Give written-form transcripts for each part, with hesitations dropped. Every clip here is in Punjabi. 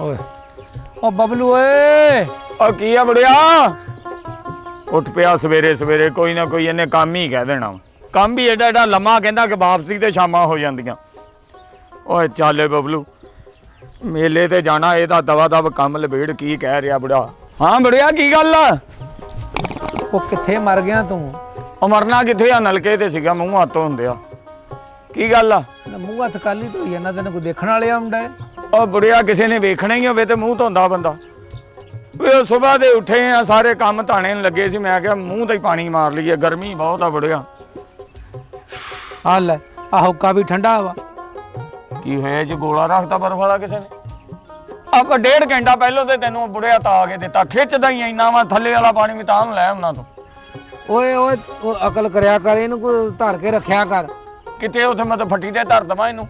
ਓਏ ਓ ਬਬਲੂ ਓਏ ਉਹ ਕੀ ਆ ਬੜਿਆ ਉੱਠ ਪਿਆ ਸਵੇਰੇ ਸਵੇਰੇ ਕੋਈ ਨਾ ਕੋਈ ਇਹਨੇ ਕੰਮ ਹੀ ਕਹਿ ਦੇਣਾ ਕੰਮ ਵੀ ਏਡਾ ਏਡਾ ਲੰਮਾ ਕਹਿੰਦਾ ਕਿ ਵਾਪਸੀ ਤੇ ਸ਼ਾਮਾਂ ਹੋ ਜਾਂਦੀਆਂ ਓਏ ਚੱਲ ਬਬਲੂ ਮੇਲੇ ਤੇ ਜਾਣਾ ਇਹਦਾ ਦਵਾ ਦਵ ਕੰਮ ਲਬੇੜ ਕੀ ਕਹਿ ਰਿਹਾ ਬੜਾ ਹਾਂ ਬੜਿਆ ਕੀ ਗੱਲ ਆ ਉਹ ਕਿੱਥੇ ਮਰ ਗਿਆ ਤੂੰ ਉਹ ਮਰਨਾ ਕਿੱਥੇ ਆ ਨਲਕੇ ਤੇ ਸੀਗਾ ਮੂੰਹ ਹੱਥ ਹੁੰਦੇ ਆ ਕੀ ਗੱਲ ਆ ਮੂੰਹ ਹੱਥ ਕਾਲੀ ਧੋਈ ਜਾਂਦਾ ਤੈਨੂੰ ਕੋਈ ਦੇਖਣ ਵਾਲਿਆ ਹੁੰਦਾ ਉਹ ਬੜਿਆ ਕਿਸੇ ਨੇ ਵੇਖਣਾ ਹੀ ਹੋਵੇ ਤੇ ਮੂੰਹ ਧੋਂਦਾ ਬੰਦਾ ਉਹ ਸਵੇਰ ਦੇ ਉੱਠੇ ਆ ਸਾਰੇ ਕੰਮ ਧਾਣੇ ਨੂੰ ਲੱਗੇ ਸੀ ਮੈਂ ਕਿਹਾ ਮੂੰਹ ਤੇ ਹੀ ਪਾਣੀ ਮਾਰ ਲਈਏ ਗਰਮੀ ਬਹੁਤ ਆ ਬੜਿਆ ਆ ਲੈ ਆ ਹੁੱਕਾ ਵੀ ਠੰਡਾ ਵਾ ਕੀ ਹੋਇਆ ਜੇ ਗੋਲਾ ਰੱਖਤਾ ਬਰਫ ਵਾਲਾ ਕਿਸੇ ਨੇ ਆਪਾਂ 1.5 ਘੰਟਾ ਪਹਿਲਾਂ ਤੇ ਤੈਨੂੰ ਬੁੜਿਆ ਤਾ ਕੇ ਦਿੱਤਾ ਖਿੱਚਦਾ ਹੀ ਇੰਨਾ ਵਾ ਥੱਲੇ ਵਾਲਾ ਪਾਣੀ ਵੀ ਤਾਂ ਨੂੰ ਲੈ ਉਹਨਾਂ ਤੋਂ ਓਏ ਓਏ ਉਹ ਅਕਲ ਕਰਿਆ ਕਰ ਇਹਨੂੰ ਕੋਈ ਧਰ ਕੇ ਰੱਖਿਆ ਕਰ ਕਿਤੇ ਉੱਥੇ ਮੈਂ ਤਾਂ ਫੱਟੀ ਤੇ ਧਰ ਦਵਾਂ ਇਹਨੂੰ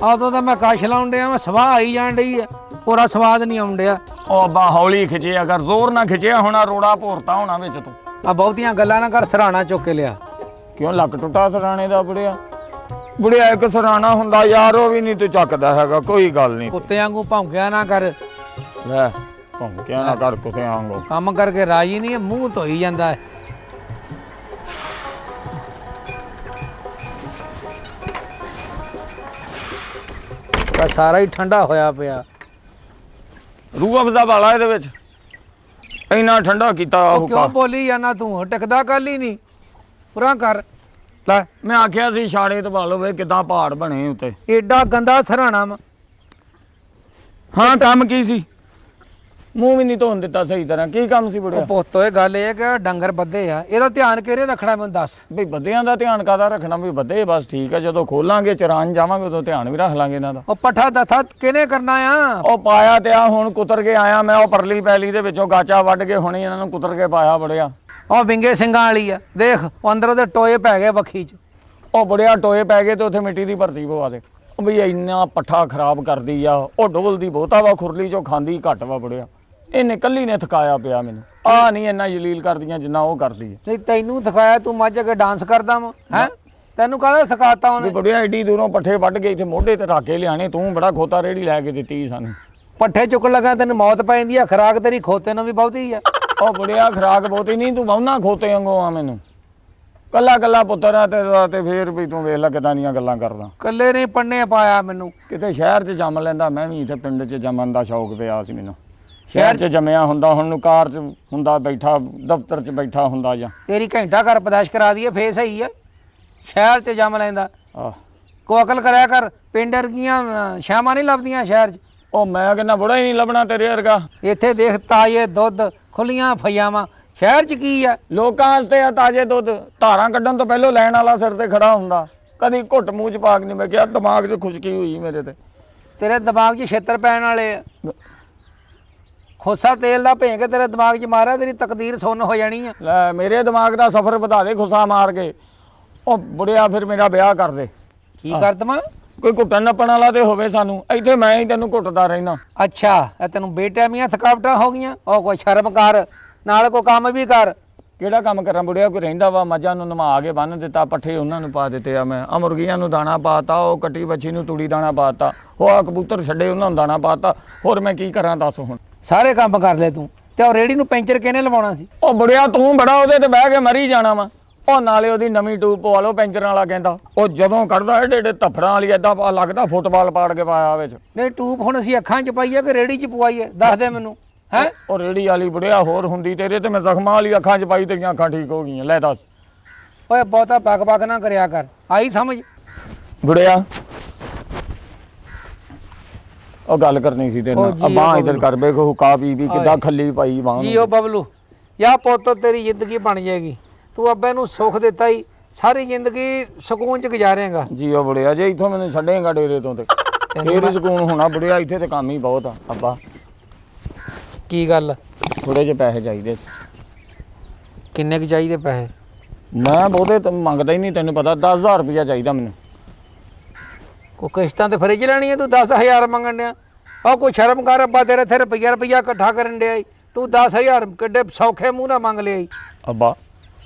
ਉਦੋਂ ਤਾਂ ਮੈਂ ਕਸ਼ ਲਾਉਣ ਡਿਆ ਮੈਂ ਸਵਾਹ ਆਈ ਜਾਣ ਡਈ ਆ ਪੂਰਾ ਸਵਾਦ ਨਹੀਂ ਆਉਣ ਡਿਆ ਉਹ ਬਾ ਹੌਲੀ ਖਿਚਿਆ ਕਰ ਜ਼ੋਰ ਨਾ ਖਿਚਿਆ ਹੋਣਾ ਰੋੜਾ ਭੋਰਤਾ ਹੋਣਾ ਵਿੱਚ ਤੂੰ ਆ ਬਹੁਤੀਆਂ ਗੱਲਾਂ ਨਾ ਕਰ ਸਰਾਣਾ ਚੁੱਕ ਕੇ ਲਿਆ ਕਿਉਂ ਲੱਕ ਟੁੱਟਾ ਸਰਾਣੇ ਦਾ ਬੁੜਿਆ ਇੱਕ ਸਰਾਣਾ ਹੁੰਦਾ ਯਾਰ ਉਹ ਵੀ ਨਹੀਂ ਤੂੰ ਚੱਕਦਾ ਹੈਗਾ ਕੋਈ ਗੱਲ ਨਹੀਂ ਕੁੱਤੇ ਵਾਂਗੂ ਭੌਂਕਿਆ ਨਾ ਕਰ ਲੈ ਭੌਂਕਿਆ ਨਾ ਕਰ ਕੁੱਤੇ ਵਾਂਗੂ ਕੰਮ ਕਰਕੇ ਰਾਜੀ ਨਹੀਂ ਮੂੰਹ ਧੋਈ ਜਾਂਦਾ ਸਾਰਾ ਹੀ ਠੰਡਾ ਹੋਇਆ ਪਿਆ ਰੂਹ ਅਫਜ਼ਾ ਵਾਲਾ ਇਹਦੇ ਵਿੱਚ ਇੰਨਾ ਠੰਡਾ ਕੀਤਾ ਉਹ ਕਿਉਂ ਬੋਲੀ ਜਾਂਦਾ ਤੂੰ ਟਿਕਦਾ ਕੱਲ ਹੀ ਨਹੀਂ ਪੂਰਾ ਕਰ ਲੈ ਮੈਂ ਆਖਿਆ ਸੀ ਛਾੜੇ ਤੇ ਵਾਲੋ ਵੇ ਕਿਦਾਂ ਪਹਾੜ ਬਣੇ ਉੱਤੇ ਏਡਾ ਗੰਦਾ ਸਰਾਣਾ ਵਾ ਹਾਂ ਕੰਮ ਕੀ ਸੀ ਮੂੰਹ ਵੀ ਨਹੀਂ ਧੋਣ ਦਿੱਤਾ ਸਹੀ ਤਰ੍ਹਾਂ ਕੀ ਕੰਮ ਸੀ ਬੁੜਿਆ ਪੁੱਤੋ ਇਹ ਗੱਲ ਇਹ ਕਿ ਡੰਗਰ ਬੱਧੇ ਆ ਇਹਦਾ ਧਿਆਨ ਕਿਹੜੇ ਰੱਖਣਾ ਮੈਨੂੰ ਦੱਸ ਬਈ ਬੱਧਿਆਂ ਦਾ ਧਿਆਨ ਕਾਹਦਾ ਰੱਖਣਾ ਵੀ ਬੱਧੇ ਬਸ ਠੀਕ ਆ ਜਦੋਂ ਖੋਲਾਂਗੇ ਚਰਾਨ ਜਾਵਾਂਗੇ ਉਦੋਂ ਧਿਆਨ ਵੀ ਰੱਖ ਲਾਂਗੇ ਇਹਨਾਂ ਦਾ ਉਹ ਪੱਠਾ ਦਥਾ ਕਿਹਨੇ ਕਰਨਾ ਆ ਉਹ ਪਾਇਆ ਤੇ ਆ ਹੁਣ ਕੁਤਰ ਕੇ ਆਇਆ ਮੈਂ ਉਹ ਪਰਲੀ ਪੈਲੀ ਦੇ ਵਿੱਚੋਂ ਗਾਚਾ ਵੱਢ ਕੇ ਹੁਣੇ ਇਹਨਾਂ ਨੂੰ ਕੁਤਰ ਕੇ ਪਾਇਆ ਬੜਿਆ ਉਹ ਵਿੰਗੇ ਸਿੰਘਾਂ ਵਾਲੀ ਆ ਦੇਖ ਉਹ ਅੰਦਰ ਉਹਦੇ ਟੋਏ ਪੈ ਗਏ ਵੱਖੀ ਚ ਉਹ ਬੜਿਆ ਟੋਏ ਪੈ ਗਏ ਤੇ ਉੱਥੇ ਮਿੱਟੀ ਦੀ ਭਰਤੀ ਪਵਾ ਦੇ ਉਹ ਬਈ ਇੰਨਾ ਪੱਠਾ ਖਰਾਬ ਕਰਦੀ ਆ ਉਹ ਡੋਲਦੀ ਬਹੁਤਾ ਵਾ ਖੁਰਲੀ ਚੋਂ ਖਾਂਦੀ ਘੱਟ ਵਾ ਬੜਿਆ ਇਹਨੇ ਕੱਲੀ ਨੇ ਥਕਾਇਆ ਪਿਆ ਮੈਨੂੰ ਆ ਨਹੀਂ ਇੰਨਾ ਜਲੀਲ ਕਰਦੀਆਂ ਜਿੰਨਾ ਉਹ ਕਰਦੀ ਹੈ ਨਹੀਂ ਤੈਨੂੰ ਥਕਾਇਆ ਤੂੰ ਮੱਝ ਕੇ ਡਾਂਸ ਕਰਦਾ ਵਾ ਹੈ ਤੈਨੂੰ ਕਾਹਦਾ ਥਕਾਤਾ ਉਹਨੇ ਬੜਿਆ ਐਡੀ ਦੂਰੋਂ ਪੱਠੇ ਵੱਢ ਕੇ ਇੱਥੇ ਮੋਢੇ ਤੇ ਰੱਖ ਕੇ ਲਿਆਣੇ ਤੂੰ ਬੜਾ ਖੋਤਾ ਰੇੜੀ ਲੈ ਕੇ ਦਿੱਤੀ ਸਾਨੂੰ ਪੱਠੇ ਚੁੱਕਣ ਲੱਗਾ ਤੈਨੂੰ ਮੌਤ ਪੈ ਜਾਂਦੀ ਆ ਖਰਾਕ ਤੇਰੀ ਖੋਤੇ ਨੂੰ ਵੀ ਬਹੁਤੀ ਆ ਉਹ ਬੜਿਆ ਖਰਾਕ ਬਹੁਤੀ ਨਹੀਂ ਤੂੰ ਬਹੁਨਾ ਖੋਤੇ ਵਾਂਗੂ ਆ ਮੈਨੂੰ ਕੱਲਾ ਕੱਲਾ ਪੁੱਤਰ ਆ ਤੇਰਾ ਤੇ ਫੇਰ ਵੀ ਤੂੰ ਵੇਖ ਲੈ ਕਿਦਾਂ ਦੀਆਂ ਗੱਲਾਂ ਕਰਦਾ ਕੱਲੇ ਨੇ ਪੰਨੇ ਪਾਇਆ ਮੈਨੂੰ ਕਿਤੇ ਸ਼ਹਿਰ 'ਚ ਜੰਮ ਲੈਂਦਾ ਮੈਂ ਵੀ ਇੱਥੇ ਪਿੰਡ 'ਚ ਜੰਮਣ ਦਾ ਸ਼ੌਕ ਪਿਆ ਸੀ ਮੈਨੂੰ ਸ਼ਹਿਰ 'ਚ ਜੰਮਿਆ ਹੁੰਦਾ ਹੁਣ ਨੂੰ ਕਾਰ 'ਚ ਹੁੰਦਾ ਬੈਠਾ ਦਫ਼ਤਰ 'ਚ ਬੈਠਾ ਹੁੰਦਾ ਜਾਂ ਤੇਰੀ ਘੰਟਾ ਘਰ ਪਦਾਸ਼ ਕਰਾ ਦਈਏ ਫੇਰ ਸਹੀ ਆ ਸ਼ਹਿਰ 'ਚ ਜੰਮ ਲੈਂਦਾ ਆਹ ਕੋ ਅਕਲ ਕਰਿਆ ਕਰ ਪਿੰਡ ਵਰਗੀਆਂ ਸ਼ਾਮਾਂ ਨਹੀਂ ਲੱਭਦੀਆਂ ਸ਼ਹਿਰ 'ਚ ਉਹ ਮੈਂ ਕਹਿੰਦਾ ਬੁੜਾ ਹੀ ਨਹੀਂ ਲੱਭਣਾ ਤੇਰੇ ਵਰਗਾ ਇੱਥੇ ਦੇਖ ਤਾਜ਼ੇ ਦੁੱਧ ਖੁੱਲੀਆਂ ਫਈਆਵਾਂ ਸ਼ਹਿਰ 'ਚ ਕੀ ਆ ਲੋਕਾਂ ਵਾਸਤੇ ਆ ਤਾਜ਼ੇ ਦੁੱਧ ਧਾਰਾਂ ਕੱਢਣ ਤੋਂ ਪਹਿਲਾਂ ਲੈਣ ਵਾਲਾ ਸਿਰ ਤੇ ਖੜਾ ਹੁੰਦਾ ਕਦੀ ਘੁੱਟ ਮੂੰਹ 'ਚ ਪਾ ਕੇ ਨਹੀਂ ਮੈਂ ਕਿਹਾ ਦਿਮਾਗ 'ਚ ਖੁਸ਼ਕੀ ਹੋਈ ਮੇਰੇ ਤੇ ਤੇਰੇ ਦਿਮਾਗ 'ਚ ਛੇਤਰ ਪੈਣ ਵਾਲੇ ਆ ਖੋਸਾ ਤੇਲ ਦਾ ਭੇਂ ਕੇ ਤੇਰੇ ਦਿਮਾਗ 'ਚ ਮਾਰਿਆ ਤੇਰੀ ਤਕਦੀਰ ਸੁੰਨ ਹੋ ਜਾਣੀ ਆ ਲੈ ਮੇਰੇ ਦਿਮਾਗ ਦਾ ਸਫ਼ਰ ਵਧਾ ਦੇ ਖੁਸਾ ਮਾਰ ਕੇ ਉਹ ਬੁੜਿਆ ਫਿਰ ਮੇਰਾ ਵਿਆਹ ਕਰ ਦੇ ਕੀ ਕਰ ਦਵਾਂ ਕੋਈ ਘੁੱਟਣ ਨੱਪਣ ਵਾਲਾ ਤੇ ਹੋਵੇ ਸਾਨੂੰ ਇੱਥੇ ਮੈਂ ਹੀ ਤੈਨੂੰ ਘੁੱਟਦਾ ਰਹਿਣਾ ਅੱਛਾ ਇਹ ਤੈਨੂੰ ਬੇਟੈਮੀਆਂ ਥਕਾਵਟਾਂ ਹੋ ਗਈਆਂ ਉਹ ਕੋਈ ਸ਼ਰਮ ਕਰ ਨਾਲ ਕੋਈ ਕੰਮ ਵੀ ਕਰ ਕਿਹੜਾ ਕੰਮ ਕਰਾਂ ਬੁੜਿਆ ਕੋਈ ਰਹਿੰਦਾ ਵਾ ਮੱਝਾਂ ਨੂੰ ਨਮਾ ਕੇ ਬੰਨ ਦਿੱਤਾ ਪੱਠੇ ਉਹਨਾਂ ਨੂੰ ਪਾ ਦਿੱਤੇ ਆ ਮੈਂ ਆ ਮੁਰਗੀਆਂ ਨੂੰ ਦਾਣਾ ਪਾਤਾ ਉਹ ਕੱਟੀ ਬੱਚੀ ਨੂੰ ਤੂੜੀ ਦਾਣਾ ਪਾਤਾ ਉਹ ਆ ਕਬੂਤਰ ਛੱਡੇ ਉਹਨਾਂ ਨੂੰ ਦਾਣਾ ਪਾਤਾ ਹੋਰ ਮੈਂ ਕੀ ਕਰਾਂ ਦੱਸ ਹੁਣ ਸਾਰੇ ਕੰਮ ਕਰ ਲੈ ਤੂੰ ਤੇ ਉਹ ਰੇੜੀ ਨੂੰ ਪੈਂਚਰ ਕਿਹਨੇ ਲਵਾਉਣਾ ਸੀ ਉਹ ਬੁੜਿਆ ਤੂੰ ਬੜਾ ਉਹਦੇ ਤੇ ਬਹਿ ਕੇ ਮਰੀ ਜਾਣਾ ਵਾ ਉਹ ਨਾਲੇ ਉਹਦੀ ਨਵੀਂ ਟੂਬ ਪਵਾ ਲਓ ਪੈਂਚਰਾਂ ਵਾਲਾ ਕਹਿੰਦਾ ਉਹ ਜਦੋਂ ਕੱਢਦਾ ਏਡੇ ਏਡੇ ਧੱਫੜਾਂ ਵਾਲੀ ਏਦਾਂ ਲੱਗਦਾ ਫੁੱਟਬਾਲ ਪਾੜ ਕੇ ਪਾਇਆ ਵਿੱਚ ਨਹੀਂ ਟੂਬ ਹੁਣ ਅਸੀਂ ਅੱਖਾਂ 'ਚ ਪਾਈਏ ਕਿ ਰੇੜੀ 'ਚ ਪਵਾਈਏ ਦੱਸ ਦੇ ਮੈਨੂੰ ਹੈ ਉਹ ਰੇੜੀ ਵਾਲੀ ਬੁੜਿਆ ਹੋਰ ਹੁੰਦੀ ਤੇਰੇ ਤੇ ਮੈਂ ਜ਼ਖਮਾਂ ਵਾਲੀ ਅੱਖਾਂ 'ਚ ਪਾਈ ਤੇਰੀਆਂ ਅੱਖਾਂ ਠੀਕ ਹੋ ਗਈਆਂ ਲੈ ਦੱਸ ਓਏ ਬਹੁਤਾ ਪੱਕ ਨਾ ਕਰਿਆ ਕਰ ਆਈ ਸਮਝ ਬੁੜਿਆ ਉਹ ਗੱਲ ਕਰਨੀ ਸੀ ਤੇਰੇ ਨਾਲ ਬਾਹ ਇਧਰ ਕਰ ਬੇ ਕੋ ਕਾ ਵੀ ਕਿੱਦਾਂ ਖੱਲੀ ਪਾਈ ਬਾਹ ਜੀ ਉਹ ਬਬਲੂ ਯਾ ਪੁੱਤ ਤੇਰੀ ਜ਼ਿੰਦਗੀ ਬਣ ਜਾਏਗੀ ਤੂੰ ਅੱਬੇ ਨੂੰ ਸੁੱਖ ਦਿੱਤਾ ਹੀ ਸਾਰੀ ਜ਼ਿੰਦਗੀ ਸਕੂਨ 'ਚ ਗੁਜ਼ਾਰੇਂਗਾ ਜੀ ਉਹ ਬੁੜਿਆ ਜੇ ਇੱਥੋਂ ਮੈਨੂੰ ਛੱਡੇਗਾ ਡੇਰੇ ਤੋਂ ਤੇ ਫੇਰ ਸਕੂਨ ਹੋਣਾ ਬੁੜਿਆ ਇੱਥੇ ਤੇ ਕੰਮ ਹੀ ਬਹੁਤ ਆ ਅੱਬਾ ਕੀ ਗੱਲ ਥੋੜੇ ਜਿਹੇ ਪੈਸੇ ਚਾਹੀਦੇ ਕਿੰਨੇ ਕੁ ਚਾਹੀਦੇ ਪੈਸੇ ਮੈਂ ਬਹੁਤੇ ਮੰਗਦਾ ਹੀ ਨਹੀਂ ਤੈਨੂੰ ਪਤਾ 10000 ਰੁਪਇਆ ਚਾਹੀਦਾ ਮੈਨੂੰ ਕੋ ਕਿਸ਼ਤਾਂ ਤੇ ਫਰਿੱਜ ਲੈਣੀ ਹੈ ਤੂੰ 10000 ਮੰਗਣ ਡਿਆ ਉਹ ਕੋਈ ਸ਼ਰਮ ਕਰ ਅੱਬਾ ਤੇਰੇ ਇੱਥੇ ਰੁਪਈਆ ਇਕੱਠਾ ਕਰਨ ਡਿਆ ਤੂੰ 10000 ਕਿੱਡੇ ਸੌਖੇ ਮੂੰਹ ਨਾਲ ਮੰਗ ਲਿਆ ਅੱਬਾ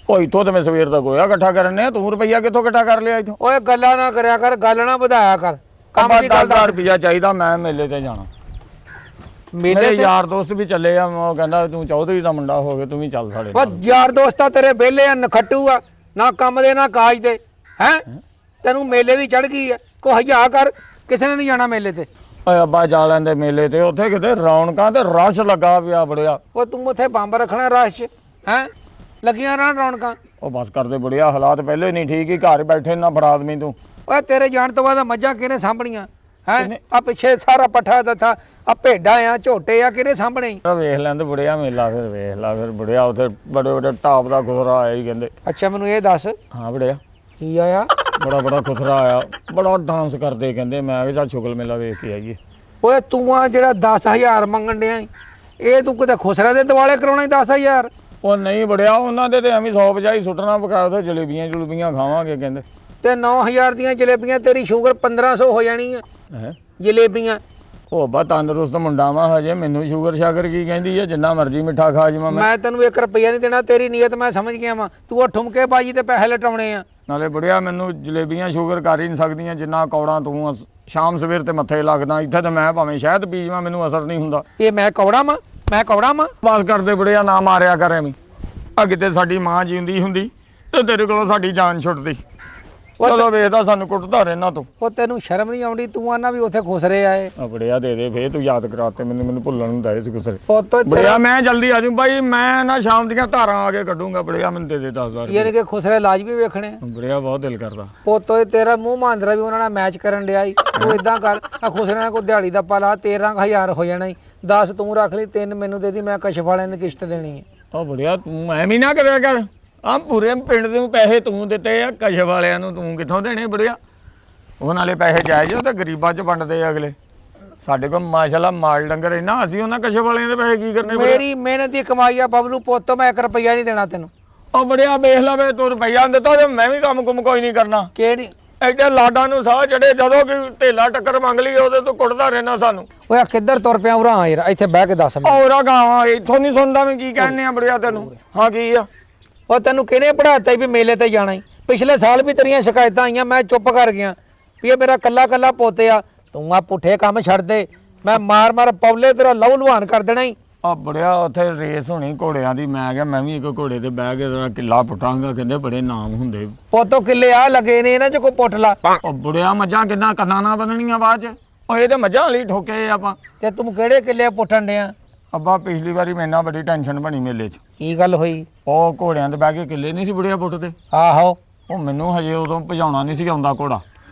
ਉਹ ਇੱਥੋਂ ਤੇ ਮੈਂ ਸਵੇਰ ਦਾ ਗੋਇਆ ਇਕੱਠਾ ਕਰਨ ਨੇ ਤੂੰ ਰੁਪਈਆ ਕਿੱਥੋਂ ਇਕੱਠਾ ਕਰ ਲਿਆ ਇੱਥੋਂ ਓਏ ਗੱਲਾਂ ਨਾ ਕਰਿਆ ਕਰ ਗੱਲ ਨਾ ਵਧਾਇਆ ਕਰ ਕੰਮ ਦੀ ਗੱਲ 10000 ਰੁਪਇਆ ਚਾਹੀਦਾ ਮੈਂ ਮੇਲੇ ਤੇ ਜਾਣਾ ਮੇਲੇ ਮੇਰੇ ਤੇ ਯਾਰ ਦੋਸਤ ਵੀ ਚੱਲੇ ਆ, ਉਹ ਕਹਿੰਦਾ ਤੂੰ ਚੌਧਰੀ ਦਾ ਮੁੰਡਾ ਹੋ ਗਿਆ, ਤੂੰ ਵੀ ਚੱਲ ਸਾਡੇ ਉਹ ਨਾਲ। ਯਾਰ ਦੋਸਤਾ ਤੇਰੇ ਵਿਹਲੇ ਆ, ਨਖੱਟੂ ਆ, ਨਾ ਕੰਮ ਦੇ ਨਾ ਕਾਜ ਦੇ ਹੈ। ਤੈਨੂੰ ਮੇਲੇ ਦੀ ਚੜ ਗਈ ਆ, ਕੋ ਹਯਾ ਕਰ, ਕਿਸੇ ਨੇ ਨਹੀਂ ਜਾਣਾ ਮੇਲੇ ਤੇ। ਓਏ ਅੱਬਾ ਜਾ ਲੈਂਦੇ ਮੇਲੇ ਤੇ, ਉੱਥੇ ਕਿਤੇ ਰੌਣਕਾਂ ਤੇ ਰਸ਼ ਲੱਗਾ ਪਿਆ ਬੜਿਆ। ਉਹ ਤੂੰ ਉੱਥੇ ਬੰਬ ਰੱਖਣਾ ਰਸ਼ ਹੈ, ਲੱਗੀਆਂ ਰਹਿਣ ਰੌਣਕਾਂ। ਉਹ ਬਸ ਕਰਦੇ ਬੜਿਆ, ਹਾਲਾਤ ਪਹਿਲੇ ਨਹੀਂ ਠੀਕ ਹੀ, ਘਰ ਬੈਠੇ ਨਾ ਫੜਾ ਦਵੀਂ ਤੂੰ। ਓਏ ਤੇਰੇ ਜਾਣ ਤੋਂ ਬਾਅਦ ਮੱਝਾਂ ਕਿਹਨੇ ਸਾਂਭਣੀਆਂ ਹੈ? ਕਿਹਨੇ? ਆ ਪਿੱਛੇ ਸਾਰਾ ਪੱਠਾ ਦੱਥਾ, ਆ ਭੇਡਾਂ ਆ, ਝੋਟੇ ਆ, ਕਿਹਨੇ ਸਾਂਭਣੇ? ਵੇਖ ਲੈਂਦੇ ਬੜਿਆ ਮੇਲਾ, ਫਿਰ ਵੇਖ ਲਾ, ਫਿਰ ਬੜਿਆ ਉੱਥੇ ਬੜੇ ਬੜੇ ਟਾਪ ਦਾ ਖੁਸਰਾ ਆਇਆ ਹੀ ਕਹਿੰਦੇ। ਅੱਛਾ ਮੈਨੂੰ ਇਹ ਦੱਸ ਹਾਂ ਬੜਿਆ, ਕੀ ਆਇਆ? ਬੜਾ ਖੁਸਰਾ ਆਇਆ, ਬੜਾ ਡਾਂਸ ਕਰਦੇ ਕਹਿੰਦੇ। ਮੈਂ ਕਿਹਾ ਚੱਲ ਸ਼ੁਗਲ ਮੇਲਾ ਵੇਖ ਕੇ ਆਈਏ। ਓਏ ਤੂੰ ਆ ਜਿਹੜਾ 10,000 ਮੰਗਣ ਡਿਆ ਈ, ਇਹ ਤੂੰ ਕਿਤੇ ਖੁਸਰੇ ਦੇ ਦਿਵਾਲੇ ਕਰਾਉਣਾ ਈ 10,000? ਉਹ ਨਹੀਂ ਬੜਿਆ, ਉਹਨਾਂ ਦੇ ਤੇ ਐਵੇਂ 100 ਬਜਾਈ ਸੁੱਟਣਾ, ਪਕਾ ਉਹਦੇ ਜਲੇਬੀਆਂ ਜੁਲੇਬੀਆਂ ਖਾਵਾਂਗੇ ਕਹਿੰਦੇ। ਤੇ 9,000 ਦੀਆਂ ਜਲੇਬੀਆਂ, ਤੇਰੀ ਸ਼ੂਗਰ 1500 ਹੋ ਜਾਣੀ ਆ ਹੈ ਜਲੇਬੀਆਂ। ਉਹ ਬਾ ਤੰਦਰੁਸਤ ਮੁੰਡਾ ਵਾ ਹਜੇ, ਮੈਨੂੰ ਸ਼ੂਗਰ ਸ਼ਾਗਰ ਕੀ ਕਹਿੰਦੀ ਹੈ, ਜਿੰਨਾ ਮਰਜ਼ੀ ਮਿੱਠਾ ਖਾ ਜਾਵਾਂ ਮੈਂ। ਮੈਂ ਤੈਨੂੰ 1 ਰੁਪਈਆ ਨਹੀਂ ਦੇਣਾ, ਤੇਰੀ ਨੀਅਤ ਮੈਂ ਸਮਝ ਗਿਆ ਵਾਂ। ਤੂੰ ਉਹ ਠੁਮਕੇ ਬਾਜੀ ਤੇ ਪੈਸੇ ਲਟਾਉਣੇ ਆ। ਨਾਲੇ ਬੜਿਆ ਮੈਨੂੰ ਜਲੇਬੀਆਂ ਸ਼ੂਗਰ ਕਰ ਹੀ ਨਹੀਂ ਸਕਦੀਆਂ ਜਿੰਨਾ ਕੌੜਾ ਤੂੰ ਆ। ਸ਼ਾਮ ਸਵੇਰ ਤੇ ਮੱਥੇ ਲੱਗਦਾ, ਇੱਥੇ ਤੇ ਮੈਂ ਭਾਵੇਂ ਸ਼ਹਿਦ ਪੀ ਜਾਵਾਂ ਮੈਨੂੰ ਅਸਰ ਨਹੀਂ ਹੁੰਦਾ। ਇਹ ਮੈਂ ਕੌੜਾ ਵਾਂ? ਮੈਂ ਕੌੜਾ ਵਾਂ? ਬਸ ਕਰਦੇ ਬੜਿਆ, ਨਾ ਮਾਰਿਆ ਕਰ ਐਵੇਂ। ਆ ਕਿਤੇ ਸਾਡੀ ਮਾਂ ਜਿਉਂਦੀ ਹੁੰਦੀ ਤੇ ਤੇਰੇ ਕੋਲੋਂ ਸਾਡੀ ਜਾਨ ਛੁੱਟਦੀ। ਉਹ ਚਲੋ ਵੇਖਦਾ ਸਾਨੂੰ ਕੁੱਟਦਾ ਰਹਿਣਾ ਤੂੰ। ਉਹ ਤੈਨੂੰ ਸ਼ਰਮ ਨਹੀਂ ਆਉਂਦੀ? ਤੂੰ ਆਨਾ ਵੀ ਉੱਥੇ ਖੁਸਰੇ ਆਏ। ਆ ਬੜਿਆ ਦੇ ਦੇ ਫੇਰ, ਤੂੰ ਯਾਦ ਕਰਾਤੇ ਮੈਨੂੰ ਭੁੱਲਣ ਹੁੰਦਾ ਇਸ ਗੁਸਰੇ। ਉਹ ਤੋਂ ਬੜਿਆ ਮੈਂ ਜਲਦੀ ਆ ਜੂ ਬਾਈ, ਮੈਂ ਨਾ ਸ਼ਾਮ ਦੀਆਂ ਧਾਰਾਂ ਆ ਕੇ ਕੱਢੂੰਗਾ। ਬੜਿਆ ਮੈਨੂੰ ਦੇ 10,000 ਯਾਨੀ ਕਿ ਖੁਸਰੇ ਲਾਜ ਵੀ ਵੇਖਣੇ। ਬੜਿਆ ਬਹੁਤ ਦਿਲ ਕਰਦਾ। ਉਹ ਤੋਂ ਤੇਰਾ ਮੂੰਹ ਮਾਂਦਰਾ ਵੀ ਉਹਨਾਂ ਨਾਲ ਮੈਚ ਕਰਨ ਡਿਆ ਈ। ਤੂੰ ਇਦਾਂ ਕਰ, ਆ ਖੁਸਰੇ ਨਾਲ ਕੋਈ ਦਿਹਾੜੀ ਦਾ ਪਾ ਲਾ, 13,000 ਹੋ ਜਾਣਾ ਈ। 10 ਤੂੰ ਰੱਖ ਲਈ, 3 ਮੈਨੂੰ ਦੇ ਦੀ, ਮੈਂ ਕਸ਼ਫ ਵਾਲਿਆਂ ਨੂੰ ਕਿਸ਼ਤ ਦੇਣੀ ਹੈ। ਉਹ ਬੜਿਆ ਤੂੰ ਐਵੇਂ ਨਾ ਕਰਿਆ ਕਰ। ਆ ਪੂਰੇ ਪਿੰਡ ਦੇ ਪੈਸੇ ਤੂੰ ਦਿੱਤੇ ਆ, ਕਸ਼ਫ ਵਾਲਿਆਂ ਨੂੰ ਤੂੰ ਕਿੱਥੋਂ ਦੇਣੇ ਬੜਿਆ? ਉਹ ਨਾਲੇ ਪੈਸੇ ਜਾਇਜ਼ ਉਹ ਤੇ ਗਰੀਬਾਂ 'ਚ ਵੰਡਦੇ ਆ ਅਗਲੇ। ਸਾਡੇ ਕੋਲ ਮਾਸ਼ਾਅੱਲਾ ਮਾਲ ਡੰਗਰ ਇੰਨਾ, ਅਸੀਂ ਉਹਨਾਂ ਕਸ਼ਫ ਵਾਲਿਆਂ ਦੇ ਪੈਸੇ ਕੀ ਕਰਨੇ ਬੜਿਆ? ਮੇਰੀ ਮਿਹਨਤ ਦੀ ਕਮਾਈ ਆ ਬਬਲੂ ਪੁੱਤ, ਮੈਂ 1 ਰੁਪਈਆ ਨਹੀਂ ਦੇਣਾ ਤੈਨੂੰ। ਉਹ ਬੜਿਆ ਵੇਖ ਲਾ ਵੇ, ਤੂੰ ਰੁਪਈਆ ਦਿੱਤਾ ਤੇ ਮੈਂ ਵੀ ਕੰਮ ਕੁਮ ਕੋਈ ਨਹੀਂ ਕਰਨਾ। ਕਿਹੜੀ? ਐਡੇ ਲਾਡਾਂ ਨੂੰ ਸਾਹ ਚੜੇ, ਜਦੋਂ ਕਿ ਢੇਲਾ ਟੱਕਰ ਮੰਗ ਲਈ ਉਹਦੇ ਤੋਂ ਕੁੱਟਦਾ ਰਹਿਣਾ ਸਾਨੂੰ। ਓਏ ਆ ਕਿੱਧਰ ਤੁਰ ਪਿਆ ਉਰਾਂ ਆ ਯਾਰ, ਇੱਥੇ ਬਹਿ ਕੇ ਦੱਸ ਮੈਨੂੰ। ਔਰਾ ਗਾਵਾਂ ਇੱਥੋਂ ਨਹੀਂ ਸੁਣਦਾ ਮੈਂ ਕੀ ਕਹਿੰਨੇ ਆ ਬੜਿਆ ਤੈਨੂੰ। ਹਾਂ ਕੀ ਆ? ਉਹ ਤੈਨੂੰ ਕਿਹਨੇ ਪੜਾਤਾ ਵੀ ਮੇਲੇ ਤੇ ਜਾਣਾ ਈ? ਪਿਛਲੇ ਸਾਲ ਵੀ ਤੇਰੀਆਂ ਸ਼ਿਕਾਇਤਾਂ ਆਈਆਂ, ਮੈਂ ਚੁੱਪ ਕਰ ਗਿਆ ਵੀ ਇਹ ਮੇਰਾ ਕੱਲਾ ਪੁੱਤ ਆ। ਤੂੰ ਆ ਪੁੱਠੇ ਕੰਮ ਛੱਡ ਦੇ, ਮੈਂ ਮਾਰ ਪੌਲੇ ਤੇਰਾ ਲਹੂ ਲੁਹਾਨ ਕਰ ਦੇਣਾ ਈ। ਆ ਬੜਿਆ ਉੱਥੇ ਰੇਸ ਹੋਣੀ ਘੋੜਿਆਂ ਦੀ, ਮੈਂ ਕਿਹਾ ਮੈਂ ਵੀ ਇੱਕ ਘੋੜੇ ਤੇ ਬਹਿ ਕੇ ਤੇਰਾ ਕਿੱਲਾ ਪੁੱਟਾਂਗਾ। ਕਹਿੰਦੇ ਬੜੇ ਨਾਮ ਹੁੰਦੇ। ਪੁੱਤੋਂ ਕਿੱਲੇ ਆ ਲੱਗੇ ਨੇ, ਇਹਨਾਂ ਚ ਕੋਈ ਪੁੱਟ ਲਾ। ਉਹ ਬੜਿਆ ਮੱਝਾਂ ਕਿੰਨਾ ਕੰਨਾਂ ਨਾ ਬੰਨਣੀਆਂ ਬਾਅਦ ਚ। ਉਹ ਇਹ ਤੇ ਮੱਝਾਂ ਵਾਲੀ ਠੋਕੇ ਆਪਾਂ। ਤੇ ਤੂੰ ਕਿਹੜੇ ਕਿੱਲੇ ਪੁੱਟਣ ਡਿਆ? ਅੱਬਾ ਪਿਛਲੀ ਵਾਰੀ ਮੇਰੇ ਨਾਲ ਬੜੀ ਟੈਨਸ਼ਨ ਬਣੀ ਮੇਲੇ 'ਚ। ਕੀ ਗੱਲ ਹੋਈ? ਉਹ ਘੋੜਿਆਂ ਤੇ ਬਹਿ ਕੇ ਕਿੱਲੇ ਨਹੀਂ ਸੀ ਬੜਿਆ ਪੁੱਟਦੇ। ਆਹੋ। ਉਹ ਮੈਨੂੰ ਹਜੇ ਉਦੋਂ ਭਜਾਉਣਾ ਨਹੀਂ ਸੀ ਆਉਂਦਾ ਘੋੜਾ।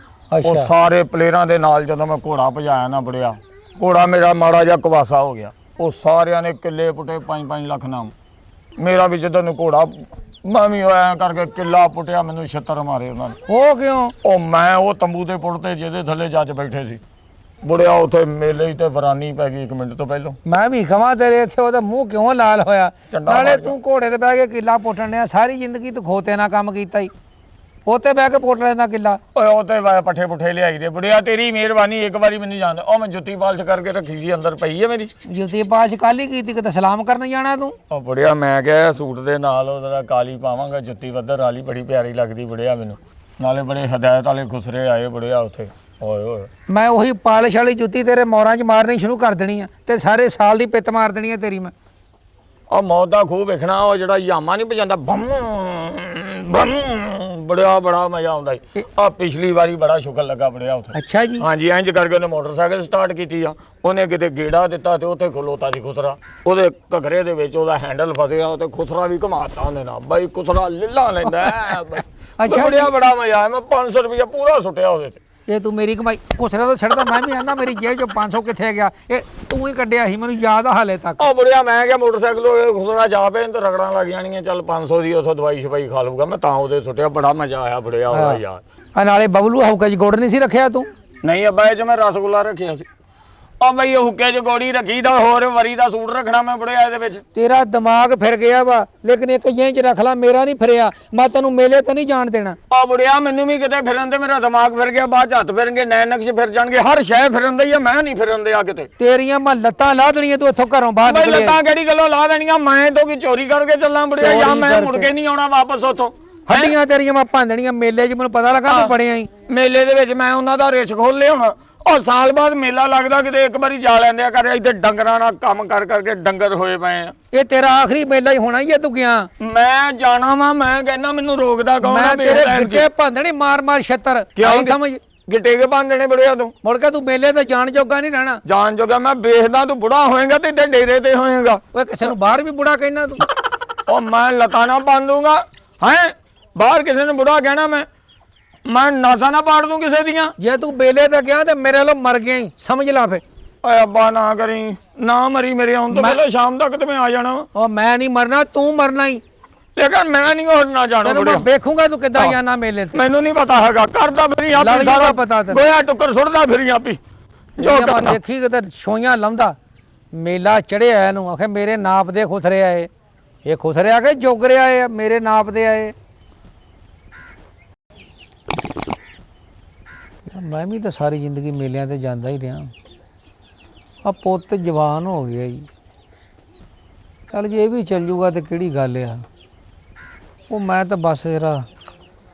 ਉਹ ਅੱਛਾ। ਸਾਰੇ ਪਲੇਅਰਾਂ ਦੇ ਨਾਲ ਜਦੋਂ ਮੈਂ ਘੋੜਾ ਭਜਾਇਆ ਨਾ ਬੜਿਆ, ਘੋੜਾ ਮੇਰਾ ਮਾੜਾ ਜਿਹਾ ਕੁਵਾਸਾ ਹੋ ਗਿਆ। ਉਹ ਸਾਰਿਆਂ ਨੇ ਕਿੱਲੇ ਪੁੱਟੇ 5-5 ਲੱਖ ਨਾਮ। ਮੇਰਾ ਵੀ ਜਦੋਂ ਨੂੰ ਘੋੜਾ, ਮੈਂ ਵੀ ਐਂ ਕਰਕੇ ਕਿੱਲਾ ਪੁੱਟਿਆ, ਮੈਨੂੰ 76 ਮਾਰੇ ਉਹਨਾਂ ਨੇ। ਉਹ ਕਿਉਂ? ਉਹ ਮੈਂ ਉਹ ਤੰਬੂ ਦੇ ਪੁੱਟ ਤੇ ਜਿਹਦੇ ਥੱਲੇ ਜੱਜ ਬੈਠੇ ਸੀ। ਬੁੜਿਆ ਉੱਥੇ ਮੇਲੇ 'ਚ ਤੇ ਵਰਾਨੀ ਪੈ ਗਈ 1 ਮਿੰਟ ਤੋਂ ਪਹਿਲਾਂ। ਮੈਂ ਵੀ ਕਹਾਂ ਤੇਰੇ ਇੱਥੇ ਉਹਦਾ ਮੂੰਹ ਕਿਉਂ ਲਾਲ ਹੋਇਆ? ਝੰਡਾ ਨਾਲੇ ਮਾਰ ਗਿਆ। ਤੂੰ ਘੋੜੇ ਤੇ ਬਹਿ ਕੇ ਕਿੱਲਾ ਪੁੱਟਣ ਡਿਆ, ਸਾਰੀ ਜ਼ਿੰਦਗੀ ਤੂੰ ਖੋਤੇ ਨਾਲ ਕੰਮ ਕੀਤਾ ਈ। ਉੱਤੇ ਬਹਿ ਕੇ ਪੁੱਟ ਲੈਂਦਾ ਕਿੱਲਾ। ਓਏ ਉਹ ਤੇ ਪੱਠੇ ਪੁੱਠੇ ਲਿਆਈ ਦੇ ਬੁੜਿਆ, ਤੇਰੀ ਮਿਹਰਬਾਨੀ। ਇੱਕ ਵਾਰੀ ਮੈਨੂੰ ਜਾਣ ਉਹ ਮੈਂ ਜੁੱਤੀ ਪਾਲਸ਼ ਕਰਕੇ ਰੱਖੀ ਸੀ, ਅੰਦਰ ਪਈ ਹੈ ਮੇਰੀ ਜੁੱਤੀ ਪਾਸ਼ ਕਾਲੀ ਕੀਤੀ, ਕਿਤੇ ਸਲਾਮ ਕਰਨ ਜਾਣਾ ਤੂੰ? ਉਹ ਬੁੜਿਆ ਮੈਂ ਕਿਹਾ ਸੂਟ ਦੇ ਨਾਲ ਉਹਦਾ ਕਾਲੀ ਪਾਵਾਂਗਾ, ਜੁੱਤੀ ਵੱਧਰ ਵਾਲੀ ਬੜੀ ਪਿਆਰੀ ਲੱਗਦੀ ਬੁੜਿਆ ਮੈਨੂੰ। ਨਾਲੇ ਬੜੇ ਹਦਾਇਤ ਵਾਲੇ ਖੁਸਰੇ ਆਏ ਬੁੜਿਆ ਉੱਥੇ। ਓਏ ਓਏ ਮੈਂ ਉਹੀ ਪਾਲਿਸ਼ ਵਾਲੀ ਜੁੱਤੀ ਤੇਰੇ ਮੋਰਾਂ 'ਚ ਮਾਰਨੀ ਸ਼ੁਰੂ ਕਰ ਦੇਣੀ ਆ, ਤੇ ਸਾਰੇ ਸਾਲ ਦੀ ਪਿੱਤ ਮਾਰ ਦੇਣੀ ਆ ਤੇਰੀ ਮੈਂ। ਉਹ ਮੌਤ ਦਾ ਖੂਹ ਵੇਖਣਾ, ਉਹ ਜਿਹੜਾ ਯਾਮਾ ਨਹੀਂ ਭਜਾਂਦਾ ਬੰਮ ਬੰਮ, ਬੜਾ ਮਜ਼ਾ ਆਉਂਦਾ ਈ। ਆ ਪਿਛਲੀ ਵਾਰੀ ਬੜਾ ਸ਼ੁਕਰ ਲੱਗਾ ਬੜਿਆ ਉੱਥੇ। ਅੱਛਾ ਜੀ। ਹਾਂਜੀ ਇੰਜ ਕਰਕੇ ਉਹਨੇ ਮੋਟਰਸਾਈਕਲ ਸਟਾਰਟ ਕੀਤੀ ਆ, ਉਹਨੇ ਕਿਤੇ ਗੇੜਾ ਦਿੱਤਾ ਤੇ ਉੱਥੇ ਖਲੋਤਾ ਸੀ ਖੁਸਰਾ। ਉਹਦੇ ਘਗਰੇ ਦੇ ਵਿੱਚ ਉਹਦਾ ਹੈਂਡਲ ਫਸਿਆ, ਉਹ ਤੇ ਖੁਸਰਾ ਵੀ ਘੁਮਾਤਾ ਉਹਨੇ ਨਾਲ। ਬਾਈ ਖੁਸਰਾ ਲਿੱਲਾ ਲੈਂਦਾ ਬਾਈ। ਅੱਛਾ ਬੜਿਆ ਬੜਾ ਮਜ਼ਾ ਆਇਆ। ਮੈਂ 500 ਰੁਪਇਆ ਪੂਰਾ ਸੁੱਟਿਆ ਉਹਦੇ ਤੇ। ਇਹ ਤੂੰ ਮੇਰੀ ਕਮਾਈ ਖੁਸਰੇ ਤੋਂ ਛੱਡਦਾ, ਮੈਂ ਵੀ ਆਨਾ ਮੇਰੀ ਜੇਬ 'ਚੋਂ 500 ਕਿੱਥੇ ਗਿਆ? ਇਹ ਤੂੰ ਹੀ ਕੱਢਿਆ ਸੀ, ਮੈਨੂੰ ਯਾਦ ਆ ਹਾਲੇ ਤੱਕ। ਉਹ ਬੜਿਆ ਮੈਂ ਕਿਹਾ ਮੋਟਰਸਾਈਕਲ ਖੁਸਰਾ ਜਾ ਪਏ ਤੇ ਰਗੜਾਂ ਲੱਗ ਜਾਣੀਆਂ, ਚੱਲ 500 ਦੀ ਉਥੋਂ ਦਵਾਈ ਛਪਾਈ ਖਾ ਲੂਗਾ। ਮੈਂ ਤਾਂ ਉਹਦੇ ਸੁੱਟਿਆ, ਬੜਾ ਮਜ਼ਾ ਆਇਆ ਬੜਿਆ ਉਹਦਾ ਯਾਰ। ਆ ਨਾਲੇ ਬਬਲੂ ਹੌਕੇ 'ਚ ਗੁੜ ਨਹੀਂ ਸੀ ਰੱਖਿਆ ਤੂੰ? ਨਹੀਂ ਅੱਬਾ ਇਹ 'ਚ ਮੈਂ ਰਸਗੁੱਲਾ ਰੱਖਿਆ ਸੀ। ਉਹ ਬਈ ਹੁੱਕੇ 'ਚ ਗੋੜੀ ਰੱਖੀ ਦਾ, ਹੋਰ ਵਰੀ ਦਾ ਸੂਟ ਰੱਖਣਾ ਮੈਂ ਬੜਿਆ ਇਹਦੇ ਵਿੱਚ। ਤੇਰਾ ਦਿਮਾਗ ਫਿਰ ਗਿਆ ਵਾ, ਲੇਕਿਨ ਇੱਕ ਜੇਬ 'ਚ ਰੱਖ ਲੈ, ਮੇਰਾ ਨਹੀਂ ਫਿਰਿਆ। ਮੈਂ ਤੈਨੂੰ ਮੇਲੇ ਤੇ ਨਹੀਂ ਜਾਣ ਦੇਣਾ। ਉਹ ਬੜਿਆ ਮੈਨੂੰ ਵੀ ਕਿਤੇ ਫਿਰਨ ਦੇ, ਮੇਰਾ ਦਿਮਾਗ ਫਿਰ ਗਿਆ, ਬਾਅਦ 'ਚ ਹੱਥ ਫਿਰਨਗੇ, ਨੈਣ ਨਕਸ਼ ਫਿਰ ਜਾਣਗੇ, ਹਰ ਸ਼ੈ ਫਿਰਨ ਦੇ ਹੀ ਆ, ਮੈਂ ਨਹੀਂ ਫਿਰਨ ਦੇ ਆ ਕਿਤੇ। ਤੇਰੀਆਂ ਮੈਂ ਲੱਤਾਂ ਲਾ ਦੇਣੀਆਂ, ਤੂੰ ਇੱਥੋਂ ਘਰੋਂ ਬਾਹਰ ਬਈ ਨਿਕਲਿਆ। ਲੱਤਾਂ ਕਿਹੜੀ ਗੱਲੋਂ ਲਾ ਦੇਣੀਆਂ? ਮੈਂ ਤੋਂ ਕੀ ਚੋਰੀ ਕਰਕੇ ਚੱਲਾਂ ਬੜਿਆ, ਜਾਂ ਮੈਂ ਮੁੜ ਕੇ ਨਹੀਂ ਆਉਣਾ ਵਾਪਸ ਉੱਥੋਂ? ਹੱਡੀਆਂ ਤੇਰੀਆਂ ਮੈਂ ਭੰਨਣੀਆਂ ਮੇਲੇ 'ਚ, ਮੈਨੂੰ ਪਤਾ ਲੱਗਾ ਤੂੰ ਬਣਿਆ ਹੀ। ਮੇਲੇ ਦੇ ਵਿੱਚ ਮੈਂ ਉਹਨਾਂ ਦਾ ਰਿਸ਼ ਖੋਲ ਲਿਆਉਣਾ। ਉਹ ਸਾਲ ਬਾਅਦ ਮੇਲਾ ਲੱਗਦਾ, ਕਿਤੇ ਇੱਕ ਵਾਰੀ ਜਾ ਲੈਂਦੇ ਆ ਕਰ। ਇੱਥੇ ਡੰਗਰਾਂ ਨਾਲ ਕੰਮ ਕਰ ਕਰਕੇ ਡੰਗਰ ਹੋਏ ਪਏ ਆ। ਇਹ ਤੇਰਾ ਆਖਰੀ ਮੇਲਾ ਹੀ ਹੋਣਾ ਹੀ ਹੈ, ਤੂੰ ਗਿਆ। ਮੈਂ ਜਾਣਾ ਵਾ, ਮੈਂ ਕਹਿੰਦਾ ਮੈਨੂੰ ਰੋਕਦਾ ਕੌਣ ਆ? ਮੈਂ ਤੇਰੇ ਗਿੱਟੇ ਭੰਦਣੀ ਮਾਰ ਛੱਤਰ, ਕਿਉਂ ਸਮਝ। ਗਿੱਟੇ ਕੇ ਬਾਂਧਣੇ ਬੜਿਆ ਤੂੰ? ਮੁੜ ਕੇ ਤੂੰ ਮੇਲੇ ਤੇ ਜਾਣ ਜੋਗਾ ਨਹੀਂ ਰਹਿਣਾ। ਜਾਣ ਜੋਗਾ ਮੈਂ ਵੇਖਦਾ, ਤੂੰ ਬੁੜਾ ਹੋਏਗਾ ਤੇ ਇੱਥੇ ਡੇਰੇ ਤੇ ਹੋਏਗਾ। ਓਏ ਕਿਸੇ ਨੂੰ ਬਾਹਰ ਵੀ ਬੁੜਾ ਕਹਿਣਾ ਤੂੰ? ਉਹ ਮੈਂ ਲੱਤਾਂ ਨਾ ਬੰਨ ਦੂੰਗਾ ਹੈ, ਬਾਹਰ ਕਿਸੇ ਨੂੰ ਬੁੜਾ ਕਹਿਣਾ? ਮੈਂ ਨਾਸਾਂ ਨਾ ਪਾੜ ਦੂੰ ਕਿਸੇ ਦੀਆਂ। ਜੇ ਤੂੰ ਮੇਲੇ ਤੇ ਗਿਆ ਤੇ ਮੇਰੇ ਵੱਲੋਂ ਮਰ ਗਿਆ ਹੀ, ਸਮਝ ਲਾ ਫੇ। ਓਏ ਅੱਬਾ ਨਾ ਕਰੀ, ਨਾ ਮਰੀ, ਮੇਰੇ ਆਉਣ ਤੋਂ ਪਹਿਲਾਂ ਸ਼ਾਮ ਤੱਕ ਤੇ ਮੈਂ ਆ ਜਾਣਾ ਵਾ। ਉਹ ਮੈਂ ਨਹੀਂ ਮਰਨਾ, ਤੂੰ ਮਰਨਾ ਹੀ। ਲੇਕਿਨ ਮੈਂ ਨਹੀਂ ਹੋਣਾ ਜਾਣਾ। ਤੈਨੂੰ ਮੈਂ ਵੇਖੂੰਗਾ ਤੂੰ ਕਿੱਦਾਂ ਜਾਣਾ ਮੇਲੇ ਤੇ। ਮੈਨੂੰ ਨਹੀਂ ਪਤਾ ਹੈਗਾ, ਕਰਦਾ ਫਿਰੀ ਆਪੀ ਲੜੀਆਂ ਸਾਰਾ ਦਾ ਪਤਾ ਤੈਨੂੰ। ਗੋਇਆ ਟੁੱਕਰ ਸੁੱਟਦਾ ਫਿਰੀ ਆਪੀ ਜੋ ਕਰਨਾ। ਦੇਖੀ ਕਿਤੇ ਛੋਈਆਂ ਲਾਉਂਦਾ, ਮੇਲਾ ਚੜਿਆ ਇਹਨੂੰ ਆਖੇ ਮੇਰੇ ਨਾਪ ਦੇ ਖੁਸਰੇ ਆਏ। ਇਹ ਖੁਸਰੇ ਆ ਕੇ ਜੋਗਰੇ ਆਏ ਆ, ਮੇਰੇ ਨਾਪ ਦੇ ਆਏ। ਮੈਂ ਵੀ ਤਾਂ ਸਾਰੀ ਜ਼ਿੰਦਗੀ ਮੇਲਿਆਂ ਤੇ ਜਾਂਦਾ ਹੀ ਰਿਹਾ। ਆ ਪੁੱਤ ਜਵਾਨ ਹੋ ਗਿਆ ਜੀ, ਚੱਲ ਜੇ ਇਹ ਵੀ ਚੱਲ ਜੂਗਾ ਤੇ ਕਿਹੜੀ ਗੱਲ ਆ। ਉਹ ਮੈਂ ਤਾਂ ਬਸ ਜਰਾ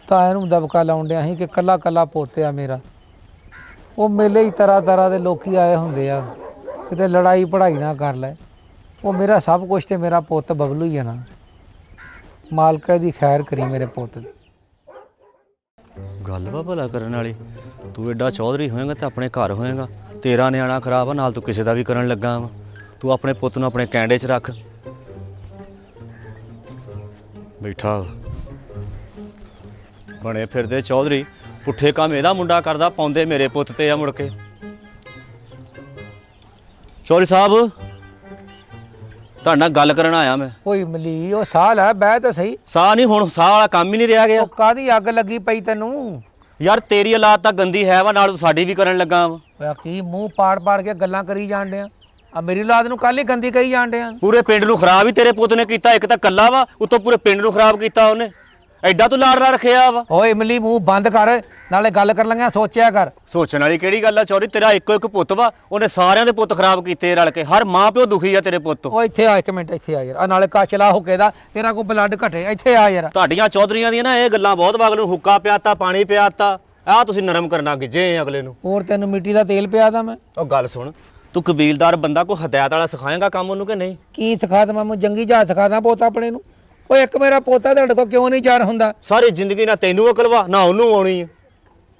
ਤਾਏ ਨੂੰ ਦਬਕਾ ਲਾਉਣ ਡਿਆ ਸੀ ਕਿ ਕੱਲਾ ਕੱਲਾ ਪੁੱਤ ਆ ਮੇਰਾ। ਉਹ ਮੇਲੇ ਹੀ ਤਰ੍ਹਾਂ ਤਰ੍ਹਾਂ ਦੇ ਲੋਕੀ ਆਏ ਹੁੰਦੇ ਆ, ਕਿਤੇ ਲੜਾਈ ਪੜਾਈ ਨਾ ਕਰ ਲੈ। ਉਹ ਮੇਰਾ ਸਭ ਕੁਝ ਤੇ ਮੇਰਾ ਪੁੱਤ ਬਬਲੂ ਹੀ ਆ ਨਾ। ਮਾਲਕਾ ਦੀ ਖੈਰ ਕਰੀ ਮੇਰੇ ਪੁੱਤ ਦੀ। ਗੱਲ ਵਾ ਭਲਾ ਕਰਨ ਵਾਲੀ। ਤੂੰ ਐਡਾ ਚੌਧਰੀ ਹੋਏਗਾ ਤੇ ਆਪਣੇ ਘਰ ਹੋਏਗਾ। ਤੇਰਾ ਨਿਆਣਾ ਖਰਾਬ ਆ, ਨਾਲ ਤੂੰ ਕਿਸੇ ਦਾ ਵੀ ਕਰਨ ਲੱਗਾ ਵਾ। ਤੂੰ ਆਪਣੇ ਪੁੱਤ ਨੂੰ ਆਪਣੇ ਕੈਂਡੇ 'ਚ ਰੱਖ। ਬੈਠਾ ਬਣੇ ਫਿਰਦੇ ਚੌਧਰੀ, ਪੁੱਠੇ ਕੰਮ ਇਹਦਾ ਮੁੰਡਾ ਕਰਦਾ, ਪਾਉਂਦੇ ਮੇਰੇ ਪੁੱਤ ਤੇ ਆ ਮੁੜ ਕੇ। ਚੌਧਰੀ ਸਾਹਿਬ, ਤੁਹਾਡੇ ਨਾਲ ਗੱਲ ਕਰਨ ਆਇਆ ਮੈਂ। ਕੋਈ ਮਲੀ ਉਹ ਸਾਹ ਲੈ, ਬਹਿ ਤਾਂ ਸਹੀ। ਸਾਹ ਨਹੀਂ, ਹੁਣ ਸਾਹ ਵਾਲਾ ਕੰਮ ਹੀ ਨਹੀਂ ਰਿਹਾ ਗਿਆ। ਉਹ ਕਾਹਦੀ ਅੱਗ ਲੱਗੀ ਪਈ ਤੈਨੂੰ? ਯਾਰ ਤੇਰੀ ਔਲਾਦ ਤਾਂ ਗੰਦੀ ਹੈ ਵਾ, ਨਾਲ ਤੂੰ ਸਾਡੀ ਵੀ ਕਰਨ ਲੱਗਾ ਵਾ। ਓਏ ਕੀ ਮੂੰਹ ਪਾੜ ਕੇ ਗੱਲਾਂ ਕਰੀ ਜਾਣ ਡਿਆ? ਆ ਮੇਰੀ ਔਲਾਦ ਨੂੰ ਕੱਲ ਹੀ ਗੰਦੀ ਕਹੀ ਜਾਣ ਡਿਆ। ਪੂਰੇ ਪਿੰਡ ਨੂੰ ਖਰਾਬ ਹੀ ਤੇਰੇ ਪੁੱਤ ਨੇ ਕੀਤਾ। ਇੱਕ ਤਾਂ ਕੱਲਾ ਵਾ, ਉੱਤੋਂ ਪੂਰੇ ਪਿੰਡ ਨੂੰ ਖਰਾਬ ਕੀਤਾ ਉਹਨੇ। ਐਡਾ ਤੂੰ ਲਾੜਲਾ ਰੱਖਿਆ ਵਾ। ਓਏ ਇਮਲੀ ਮੂੰਹ ਬੰਦ ਕਰ, ਨਾਲੇ ਗੱਲ ਕਰ ਲੰਗਿਆ ਸੋਚਿਆ ਕਰ। ਸੋਚਣ ਵਾਲੀ ਕਿਹੜੀ ਗੱਲ ਆ ਚੌਧਰੀ, ਤੇਰਾ ਇੱਕੋ ਇੱਕ ਪੁੱਤ ਵਾ, ਉਹਨੇ ਸਾਰਿਆਂ ਦੇ ਪੁੱਤ ਖਰਾਬ ਕੀਤੇ ਰਲ ਕੇ। ਹਰ ਮਾਂ ਪਿਓ ਦੁਖੀ ਆ ਤੇਰੇ ਪੁੱਤ ਤੋਂ। ਓ ਇੱਥੇ ਆ, ਇੱਕ ਮਿੰਟ ਇੱਥੇ ਆ ਯਾਰ। ਆ ਨਾਲੇ ਕਾਚਲਾ ਹੋ ਕੇ ਦਾ ਤੇਰਾ ਕੋਈ ਬਲੱਡ ਘਟੇ, ਇੱਥੇ ਆ ਯਾਰ। ਤੁਹਾਡੀਆਂ ਚੌਧਰੀਆਂ ਦੀਆਂ ਨਾ ਇਹ ਗੱਲਾਂ ਬਹੁਤ ਵਾ। ਅਗਲੇ ਨੂੰ ਹੁੱਕਾ ਪਿਆਤਾ, ਪਾਣੀ ਪਿਆਤਾ, ਆਹ ਤੁਸੀਂ ਨਰਮ ਕਰਨਾ ਗਿੱਜੇ ਅਗਲੇ ਨੂੰ। ਹੋਰ ਤੈਨੂੰ ਮਿੱਟੀ ਦਾ ਤੇਲ ਪਿਆ ਦਾ ਮੈਂ। ਉਹ ਗੱਲ ਸੁਣ, ਤੂੰ ਕਬੀਲਦਾਰ ਬੰਦਾ, ਕੋਈ ਹਦਾਇਤ ਵਾਲਾ ਸਿਖਾਏਗਾ ਕੰਮ ਉਹਨੂੰ ਕਿ ਨਹੀਂ? ਕੀ ਸਿਖਾ ਦਵਾਂ ਮੈਂ? ਜੰਗੀ ਜਹਾਜ਼ ਸਿਖਾ ਦਾਂ ਪੁੱਤ ਆਪਣੇ ਨੂੰ? ਓਏ ਇੱਕ ਮੇਰਾ ਪੋਤਾ ਤੁਹਾਡੇ ਕੋਲ ਕਿਉਂ ਨਹੀਂ ਚਾਰ ਹੁੰਦਾ? ਸਾਰੀ ਜ਼ਿੰਦਗੀ ਨਾ ਤੈਨੂੰ ਅਕਲ ਵਾ ਨਾ ਉਹਨੂੰ ਆਉਣੀ ਆ।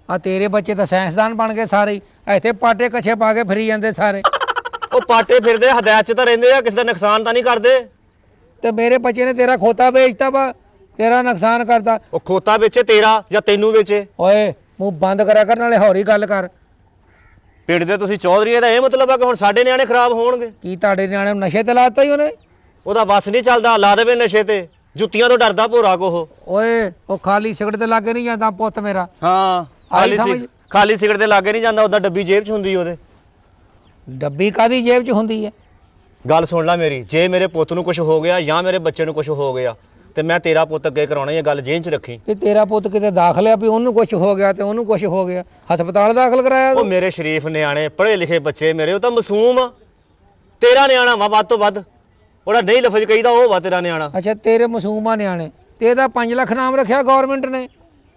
ਆ ਤੇਰੇ ਬੱਚੇ ਤਾਂ ਸਾਇੰਸਦਾਨ ਬਣ ਗਏ ਸਾਰੇ ਹੀ। ਇੱਥੇ ਪਾਟੇ ਕੱਛੇ ਪਾ ਕੇ ਫਿਰੀ ਜਾਂਦੇ ਸਾਰੇ। ਉਹ ਪਾਟੇ ਫਿਰਦੇ ਹਦਾਇਤ 'ਚ ਤਾਂ ਰਹਿੰਦੇ ਆ, ਕਿਸੇ ਦਾ ਨੁਕਸਾਨ ਤਾਂ ਨਹੀਂ ਕਰਦੇ। ਤੇ ਮੇਰੇ ਬੱਚੇ ਨੇ ਤੇਰਾ ਖੋਤਾ ਵੇਚਤਾ ਵਾ, ਤੇਰਾ ਨੁਕਸਾਨ ਕਰਦਾ। ਉਹ ਖੋਤਾ ਵੇਚੇ ਤੇਰਾ ਜਾਂ ਤੈਨੂੰ ਵੇਚੇ? ਓਏ ਮੂੰਹ ਬੰਦ ਕਰਿਆ ਕਰ, ਨਾਲੇ ਹੌਲੀ ਗੱਲ ਕਰ। ਪਿੰਡ ਦੇ ਤੁਸੀਂ ਚੌਧਰੀ, ਇਹਦਾ ਇਹ ਮਤਲਬ ਆ ਕਿ ਹੁਣ ਸਾਡੇ ਨਿਆਣੇ ਖਰਾਬ ਹੋਣਗੇ? ਕੀ ਤੁਹਾਡੇ ਨਿਆਣੇ ਨੂੰ ਨਸ਼ੇ ਤੇ ਲਾਤਾ ਹੀ ਉਹਨੇ? ਉਹਦਾ ਵਸ ਨਹੀਂ ਚੱਲਦਾ, ਲਾ ਦੇਵੇ ਨਸ਼ੇ ਤੇ। ਜੁੱਤੀਆਂ ਤੋਂ ਡਰਦਾ ਭੋਰਾ ਕੋਹ। ਓਏ ਉਹ ਖਾਲੀ ਸਿਗਰਟ ਦੇ ਲਾਗੇ ਨਹੀਂ ਜਾਂਦਾ ਪੁੱਤ ਮੇਰਾ। ਹਾਂ, ਖਾਲੀ ਸਿਗਰਟ ਦੇ ਲਾਗੇ ਨਹੀਂ ਜਾਂਦਾ, ਉਹਦਾ ਡੱਬੀ ਜੇਬ 'ਚ ਹੁੰਦੀ ਉਹਦੇ। ਡੱਬੀ ਕਾਦੀ ਜੇਬ 'ਚ ਹੁੰਦੀ ਹੈ? ਗੱਲ ਸੁਣ ਲੈ ਮੇਰੀ, ਜੇ ਮੇਰੇ ਪੁੱਤ ਨੂੰ ਕੁਝ ਹੋ ਗਿਆ ਜਾਂ ਮੇਰੇ ਬੱਚੇ ਨੂੰ ਕੁਝ ਹੋ ਗਿਆ ਤੇ ਮੈਂ ਤੇਰਾ ਪੁੱਤ ਅੱਗੇ ਕਰਾਉਣਾ, ਇਹ ਗੱਲ ਜੇਲ੍ਹ 'ਚ ਰੱਖੀ। ਤੇ ਤੇਰਾ ਪੁੱਤ ਕਿਤੇ ਦਾਖਲ ਆ ਵੀ ਉਹਨੂੰ ਕੁਝ ਹੋ ਗਿਆ ਤੇ ਉਹਨੂੰ ਕੁਝ ਹੋ ਗਿਆ, ਹਸਪਤਾਲ ਦਾਖਲ ਕਰਾਇਆ ਉਹ ਤੂੰ? ਮੇਰੇ ਸ਼ਰੀਫ ਨਿਆਣੇ, ਪੜ੍ਹੇ ਲਿਖੇ ਬੱਚੇ ਮੇਰੇ, ਉਹ ਤਾਂ ਮਾਸੂਮ ਆ। ਤੇਰਾ ਨਿਆਣਾ ਵਾ ਵੱਧ ਤੋਂ ਵੱਧ, ਉਹਦਾ ਨਹੀਂ ਲਫ਼ਜ਼ ਕਹੀਦਾ ਉਹ ਵਾ ਤੇਰਾ ਨਿਆਣਾ। ਅੱਛਾ ਤੇਰੇ ਮਾਸੂਮਾਂ ਨਿਆਣੇ ਤੇ ਇਹਦਾ 5 ਲੱਖ ਨਾਮ ਰੱਖਿਆ ਗਵਰਨਮੈਂਟ ਨੇ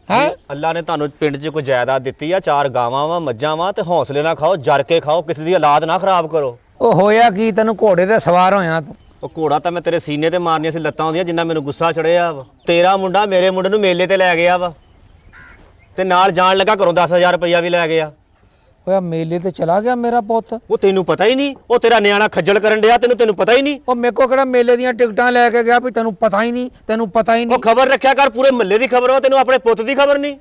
ਹੈ? ਅੱਲਾ ਨੇ ਤੁਹਾਨੂੰ ਪਿੰਡ 'ਚ ਕੋਈ ਜਾਇਦਾਦ ਦਿੱਤੀ ਆ, 4 ਗਾਵਾਂ ਵਾ, ਮੱਝਾਂ ਵਾ, ਤੇ ਹੌਸਲੇ ਨਾਲ ਖਾਓ, ਜਰ ਕੇ ਖਾਓ, ਕਿਸੇ ਦੀ ਔਲਾਦ ਨਾ ਖਰਾਬ ਕਰੋ। ਉਹ ਹੋਇਆ ਕੀ ਤੈਨੂੰ? ਘੋੜੇ ਤੇ ਸਵਾਰ ਹੋਇਆ ਤੂੰ? ਉਹ ਘੋੜਾ ਤਾਂ ਮੈਂ ਤੇਰੇ ਸੀਨੇ ਤੇ ਮਾਰਨੀਆਂ ਸੀ ਲੱਤਾਂ ਉਹਦੀਆਂ, ਜਿੰਨਾ ਮੈਨੂੰ ਗੁੱਸਾ ਚੜਿਆ ਵਾ। ਤੇਰਾ ਮੁੰਡਾ ਮੇਰੇ ਮੁੰਡੇ ਨੂੰ ਮੇਲੇ ਤੇ ਲੈ ਗਿਆ ਵਾ, ਤੇ ਨਾਲ ਜਾਣ ਲੱਗਾ ਘਰੋਂ 10,000 ਰੁਪਈਆ ਵੀ ਲੈ ਗਿਆ। ਹੋਇਆ ਮੇਲੇ ਤੇ ਚਲਾ ਗਿਆ ਮੇਰਾ ਪੁੱਤ? ਉਹ ਤੈਨੂੰ ਪਤਾ ਹੀ ਨਹੀਂ? ਉਹ ਤੇਰਾ ਨਿਆਣਾ ਖੱਜਲ ਕਰਨ ਡਿਆ, ਤੈਨੂੰ ਪਤਾ ਹੀ ਨਹੀਂ? ਉਹ ਮੇਰੇ ਕੋ ਕਿਹੜਾ ਮੇਲੇ ਦੀਆਂ ਟਿਕਟਾਂ ਲੈ ਕੇ ਗਿਆ ਵੀ ਤੈਨੂੰ ਪਤਾ ਹੀ ਨਹੀਂ? ਤੈਨੂੰ ਪਤਾ ਹੀ ਉਹ ਨਹੀਂ? ਖਬਰ ਰੱਖਿਆ ਕਰ, ਪੂਰੇ ਮਹੱਲੇ ਦੀ ਖਬਰ ਵਾ, ਤੈਨੂੰ ਆਪਣੇ ਪੁੱਤ ਦੀ ਖਬਰ ਨਹੀਂ?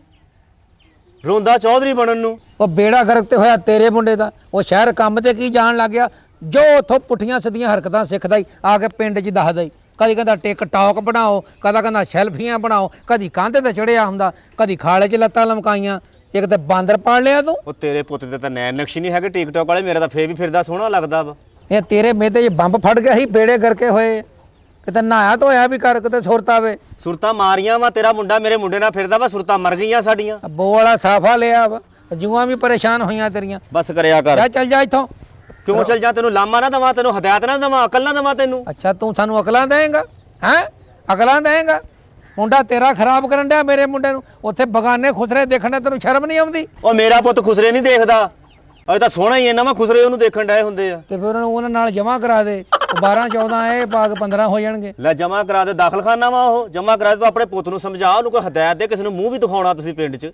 ਰੋਂਦਾ ਚੌਧਰੀ ਬਣਨ ਨੂੰ। ਉਹ ਬੇੜਾ ਗਰਕ ਤੇ ਹੋਇਆ ਤੇਰੇ ਮੁੰਡੇ ਦਾ। ਉਹ ਸ਼ਹਿਰ ਕੰਮ ਤੇ ਕੀ ਜਾਣ ਲੱਗ ਗਿਆ, ਜੋ ਉਥੋਂ ਪੁੱਠੀਆਂ ਸਿੱਧੀਆਂ ਹਰਕਤਾਂ ਸਿੱਖਦਾ ਹੀ ਆ ਕੇ ਪਿੰਡ 'ਚ ਦੱਸਦਾ ਹੀ। ਕਦੀ ਕਹਿੰਦਾ ਟਿਕਟੌਕ ਬਣਾਓ, ਕਦਾ ਕਹਿੰਦਾ ਸੈਲਫੀਆਂ ਬਣਾਓ, ਕਦੀ ਕੰਧ ਤੇ ਚੜਿਆ ਹੁੰਦਾ, ਕਦੀ ਖਾਲੇ 'ਚ ਲੱਤਾਂ ਲਮਕਾਈਆਂ। ਇੱਕ ਤੇ ਬਾਂਦਰ ਪਾੜ ਲਿਆ ਤੂੰ। ਉਹ ਤੇਰੇ ਪੁੱਤ ਦੇ ਤਾਂ ਨੈਣ ਨਕਸ਼ੀ ਨਹੀਂ ਹੈਗੇ ਟਿਕਟੌਕ ਵਾਲੇ, ਮੇਰਾ ਤਾਂ ਫੇਰ ਵੀ ਫਿਰਦਾ ਸੋਹਣਾ ਲੱਗਦਾ ਵਾ। ਇਹ ਤੇਰੇ ਮੇਦੇ 'ਚ ਬੰਬ ਫੜ ਗਿਆ ਸੀ, ਬੇੜੇ ਕਰਕੇ ਹੋਏ। ਕਿਤੇ ਨਹਾਇਆ ਧੋਇਆ ਵੀ ਕਰ, ਕਿਤੇ ਸੁਰਤ ਆਵੇ। ਸੁਰਤਾਂ ਮਾਰੀਆਂ ਵਾ, ਤੇਰਾ ਮੁੰਡਾ ਮੇਰੇ ਮੁੰਡੇ ਨਾਲ ਫਿਰਦਾ ਵਾ, ਸੁਰਤਾਂ ਮਰ ਗਈਆਂ ਸਾਡੀਆਂ। ਬੋ ਵਾਲਾ ਸਾਫਾ ਲਿਆ ਵਾ, ਜੂਆਂ ਵੀ ਪਰੇਸ਼ਾਨ ਹੋਈਆਂ ਤੇਰੀਆਂ। ਬਸ ਕਰਿਆ ਕਰ। ਜਾ ਚੱਲ ਜਾ ਇੱਥੋਂ। ਕਿਉਂ ਚੱਲ ਜਾ? ਤੈਨੂੰ ਲਾਮਾ ਨਾ ਦਵਾਂ, ਤੈਨੂੰ ਹਦਾਇਤ ਨਾ ਦਵਾਂ, ਅਕਲ ਨਾ ਦਵਾਂ ਤੈਨੂੰ? ਅੱਛਾ ਤੂੰ ਸਾਨੂੰ ਅਕਲਾਂ ਦੇਂਗਾ? ਹੈਂ ਅਕਲਾਂ ਦੇਂਗਾ? ਮੁੰਡਾ ਤੇਰਾ ਖਰਾਬ ਕਰਨ ਡਿਆ ਮੇਰੇ ਮੁੰਡੇ ਨੂੰ। ਉੱਥੇ ਬਗਾਨੇ ਖੁਸਰੇ ਦੇਖਣੇ ਤੈਨੂੰ ਸ਼ਰਮ ਨਹੀਂ ਆਉਂਦੀ? ਉਹ ਮੇਰਾ ਪੁੱਤ ਖੁਸਰੇ ਨਹੀਂ ਦੇਖਦਾ, ਅਜੇ ਤਾਂ ਸੋਹਣਾ ਹੀ ਇੰਨਾ ਮੈਂ ਖੁਸਰੇ ਉਹਨੂੰ ਦੇਖਣ ਡਏ ਹੁੰਦੇ ਆ। ਤੇ ਫਿਰ ਉਹਨਾਂ ਨਾਲ ਜਮਾ ਕਰਾ ਦੇ 12 14 ਇਹ ਪਾਗ 15 ਹੋ ਜਾਣਗੇ। ਲੈ ਜਮਾ ਕਰਾ ਦੇ, ਦਾਖਲਖਾਨਾ ਵਾ ਉਹ, ਜਮਾ ਕਰਾ ਦੇ। ਤੂੰ ਆਪਣੇ ਪੁੱਤ ਨੂੰ ਸਮਝਾ, ਉਹਨੂੰ ਕੋਈ ਹਦਾਇਤ ਦੇ, ਕਿਸੇ ਨੂੰ ਮੂੰਹ ਵੀ ਦਿਖਾਉਣਾ ਤੁਸੀਂ ਪਿੰਡ 'ਚ।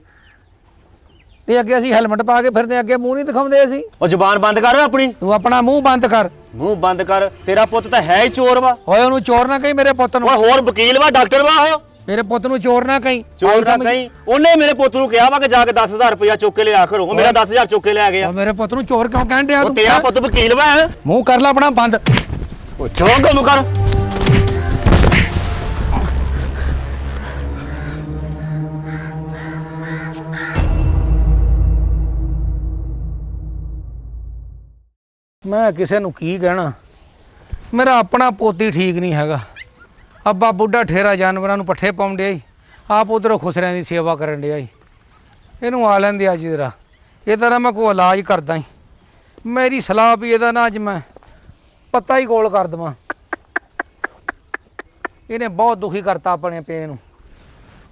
ਇਹ ਅੱਗੇ ਅਸੀਂ ਹੈਲਮਟ ਪਾ ਕੇ ਫਿਰਦੇ, ਅੱਗੇ ਮੂੰਹ ਨਹੀਂ ਦਿਖਾਉਂਦੇ ਅਸੀਂ। ਉਹ ਜ਼ੁਬਾਨ ਬੰਦ ਕਰ ਆਪਣੀ, ਤੂੰ ਆਪਣਾ ਮੂੰਹ ਬੰਦ ਕਰ। ਮੂੰਹ ਬੰਦ ਕਰ। ਤੇਰਾ ਪੁੱਤ ਤਾਂ ਹੈ ਹੀ ਚੋਰ ਵਾ। ਓਏ ਉਹਨੂੰ ਚੋਰ ਨਾ ਕਹੀਂ ਮੇਰੇ ਪੁੱਤ ਨੂੰ। ਓਏ ਹੋਰ ਵਕੀਲ ਵਾ, ਡਾਕਟਰ ਵਾ ਉਹ। ਮੇਰੇ ਪੁੱਤ ਨੂੰ ਚੋਰ ਨਾ ਕਹੀਂ। ਚੋਰ ਨਾ ਕਹੀਂ। ਉਹਨੇ ਮੇਰੇ ਪੁੱਤ ਨੂੰ ਕਿਹਾ ਵਾ ਕਿ ਜਾ ਕੇ 10,000 ਰੁਪਇਆ ਚੁੱਕ ਕੇ ਲਿਆ ਕਰੋ। ਉਹ ਮੇਰਾ 10,000 ਚੁੱਕ ਕੇ ਲੈ ਗਿਆ। ਉਹ ਮੇਰੇ ਪੁੱਤ ਨੂੰ ਚੋਰ ਕਿਉਂ ਕਹਿਣ ਡਿਆ ਉਹ ਤੂੰ? ਤੇਰਾ ਪੁੱਤ ਵਕੀਲ ਵਾ। ਮੂੰਹ ਕਰ ਲੈ ਆਪਣਾ ਬੰਦ। ਉਹ ਚੋਰ ਕੰਮ ਕਰ। ਮੈਂ ਕਿਸੇ ਨੂੰ ਕੀ ਕਹਿਣਾ, ਮੇਰਾ ਆਪਣਾ ਪੋਤੀ ਠੀਕ ਨਹੀਂ ਹੈਗਾ। ਅੱਬਾ ਬੁੱਢਾ ਠੇਰਾ ਜਾਨਵਰਾਂ ਨੂੰ ਪੱਠੇ ਪਾਉਣ ਡਿਆ ਈ, ਆਪ ਉਧਰੋਂ ਖੁਸਰਿਆਂ ਦੀ ਸੇਵਾ ਕਰਨ ਡਿਆ ਈ। ਇਹਨੂੰ ਆ ਲੈਂਦੇ ਅੱਜ ਜਰਾ, ਇਹਦਾ ਨਾ ਮੈਂ ਕੋਈ ਇਲਾਜ ਕਰਦਾ ਈ। ਮੇਰੀ ਸਲਾਹ ਵੀ ਇਹਦਾ ਨਾ ਅੱਜ ਮੈਂ ਪੱਤਾ ਹੀ ਗੋਲ ਕਰ ਦੇਵਾਂ। ਇਹਨੇ ਬਹੁਤ ਦੁਖੀ ਕਰਤਾ ਆਪਣੇ ਪੇ ਨੂੰ,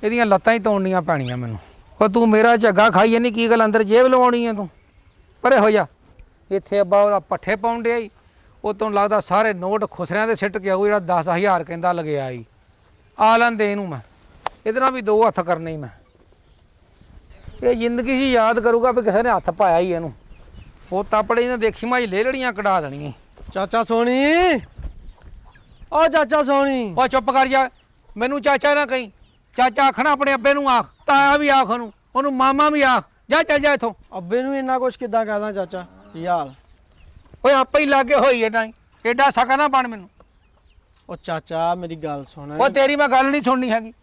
ਇਹਦੀਆਂ ਲੱਤਾਂ ਹੀ ਤੋੜਨੀਆਂ ਪੈਣੀਆਂ ਮੈਨੂੰ। ਉਹ ਤੂੰ ਮੇਰਾ ਝੱਗਾ ਖਾਈ ਨਹੀਂ, ਕੀ ਗੱਲ ਅੰਦਰ ਜੇਬ ਲਵਾਉਣੀ ਆ ਤੂੰ? ਪਰੇ ਹੋ ਜਾ। ਇੱਥੇ ਅੱਬਾ ਉਹਦਾ ਪੱਠੇ ਪਾਉਣ ਡਿਆ ਈ, ਉਹ ਤੋਂ ਲੱਗਦਾ ਸਾਰੇ ਨੋਟ ਖੁਸਰਿਆਂ ਦੇ ਸਿੱਟ ਕੇ ਆਊ ਜਿਹੜਾ 10,000 ਕਹਿੰਦਾ ਲਗਿਆ ਈ। ਆ ਲੈਂਦੇ ਇਹਨੂੰ ਮੈਂ, ਇਹਦੇ ਨਾਲ ਵੀ 2 ਹੱਥ ਕਰਨੇ ਈ ਮੈਂ। ਇਹ ਜ਼ਿੰਦਗੀ 'ਚ ਯਾਦ ਕਰੂਗਾ ਵੀ ਕਿਸੇ ਨੇ ਹੱਥ ਪਾਇਆ ਹੀ ਇਹਨੂੰ। ਉਹ ਤਾਪੜੇ ਨੇ ਦੇਖੀ ਮਾਈ ਲੈ ਲੜੀਆਂ ਕਢਾ ਦੇਣੀਆਂ। ਚਾਚਾ ਸੋਣੀ, ਓ ਚਾਚਾ ਸੋਣੀ। ਉਹ ਚੁੱਪ ਕਰ ਜਾ, ਮੈਨੂੰ ਚਾਚਾ ਨਾ ਕਹੀਂ। ਚਾਚਾ ਆਖਣਾ ਆਪਣੇ ਅੱਬੇ ਨੂੰ ਆਖ, ਤਾਇਆ ਵੀ ਆਖ ਉਹਨੂੰ ਮਾਮਾ ਵੀ ਆਖ। ਜਾ ਚੱਲ ਜਾ ਇੱਥੋਂ। ਅੱਬੇ ਨੂੰ ਇੰਨਾ ਕੁਛ ਕਿੱਦਾਂ ਕਹਦਾ ਚਾਚਾ? ਕੀ ਹਾਲ? ਓਏ ਆਪੇ ਹੀ ਲਾਗੇ ਹੋਈ ਏਡਾ ਹੀ, ਏਡਾ ਸਕਾ ਨਾ ਬਣ ਮੈਨੂੰ। ਉਹ ਚਾਚਾ ਮੇਰੀ ਗੱਲ ਸੁਣ। ਉਹ ਤੇਰੀ ਮੈਂ ਗੱਲ ਨਹੀਂ ਸੁਣਨੀ ਹੈਗੀ।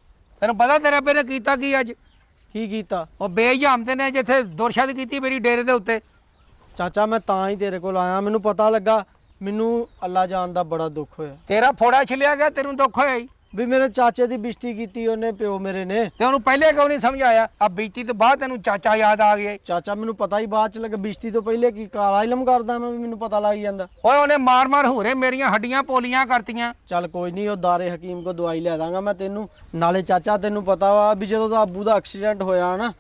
ਤੈਨੂੰ ਪਤਾ ਤੇਰੇ ਅੱਬੇ ਨੇ ਕੀਤਾ ਕੀ ਅੱਜ? ਕੀ ਕੀਤਾ? ਉਹ ਬੇਇਲਜ਼ਾਮ ਤੇ ਨੇ ਜਿੱਥੇ ਦੁਰਸ਼ਦ ਕੀਤੀ ਮੇਰੀ ਡੇਰੇ ਦੇ ਉੱਤੇ। ਚਾਚਾ ਮੈਂ ਤਾਂ ਹੀ ਤੇਰੇ ਕੋਲ ਆਇਆ, ਮੈਨੂੰ ਪਤਾ ਲੱਗਾ, ਮੈਨੂੰ ਅੱਲਾ ਜਾਨ ਦਾ ਬੜਾ ਦੁੱਖ ਹੋਇਆ। ਤੇਰਾ ਫੋੜਾ ਛਿਲਿਆ ਗਿਆ, ਤੈਨੂੰ ਦੁੱਖ ਹੋਇਆ ਹੀ। ਵੀ ਮੇਰੇ ਚਾਚੇ ਦੀ ਬਿਸ਼ਤੀ ਕੀਤੀ ਉਹਨੇ, ਪਿਓ ਮੇਰੇ ਨੇ। ਤੇ ਉਹਨੂੰ ਪਹਿਲੇ ਕਿਉਂ ਨਹੀਂ ਸਮਝਾਇਆ? ਆ ਬੀਤੀ ਤੋਂ ਬਾਅਦ ਤੈਨੂੰ ਚਾਚਾ ਯਾਦ ਆ ਗਿਆ। ਚਾਚਾ ਮੈਨੂੰ ਪਤਾ ਹੀ ਬਾਅਦ ਚ ਲੱਗਾ, ਬਿਸ਼ਤੀ ਤੋਂ ਪਹਿਲੇ ਕੀ ਕਾਲਾ ਇਲਮ ਕਰਦਾ ਮੈਂ, ਵੀ ਮੈਨੂੰ ਪਤਾ ਲੱਗ ਜਾਂਦਾ। ਓਏ ਉਹਨੇ ਮਾਰ ਮਾਰ ਹੂਰੇ ਮੇਰੀਆਂ ਹੱਡੀਆਂ ਪੋਲੀਆਂ ਕਰਤੀਆਂ। ਚੱਲ ਕੋਈ ਨਹੀਂ, ਉਹ ਦਾਰੇ ਹਕੀਮ ਕੋ ਦਵਾਈ ਲੈ ਦਾਂਗਾ ਮੈਂ ਤੈਨੂੰ। ਨਾਲੇ ਚਾਚਾ ਤੈਨੂੰ ਪਤਾ ਵਾ ਵੀ ਜਦੋਂ ਦਾ ਅੱਬੂ ਦਾ ਐਕਸੀਡੈਂਟ ਹੋਇਆ ਨਾ,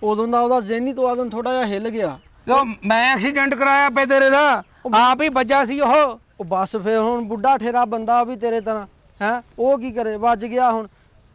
ਉਦੋਂ ਦਾ ਉਹਦਾ ਜ਼ਿਹਨੀ ਤਵਾਜ਼ਨ ਥੋੜਾ ਜਿਹਾ ਹਿੱਲ ਗਿਆ। ਉਹ ਮੈਂ ਐਕਸੀਡੈਂਟ ਕਰਾਇਆ ਪਏ ਤੇਰੇ ਦਾ, ਆਪ ਹੀ ਵੱਜਾ ਸੀ ਉਹ। ਉਹ ਬਸ ਫਿਰ ਹੁਣ ਬੁੱਢਾ ਠੇਰਾ ਬੰਦਾ ਵੀ ਤੇਰੇ ਤਰ੍ਹਾਂ ਹੈ, ਉਹ ਕੀ ਕਰੇ, ਵੱਜ ਗਿਆ ਹੁਣ।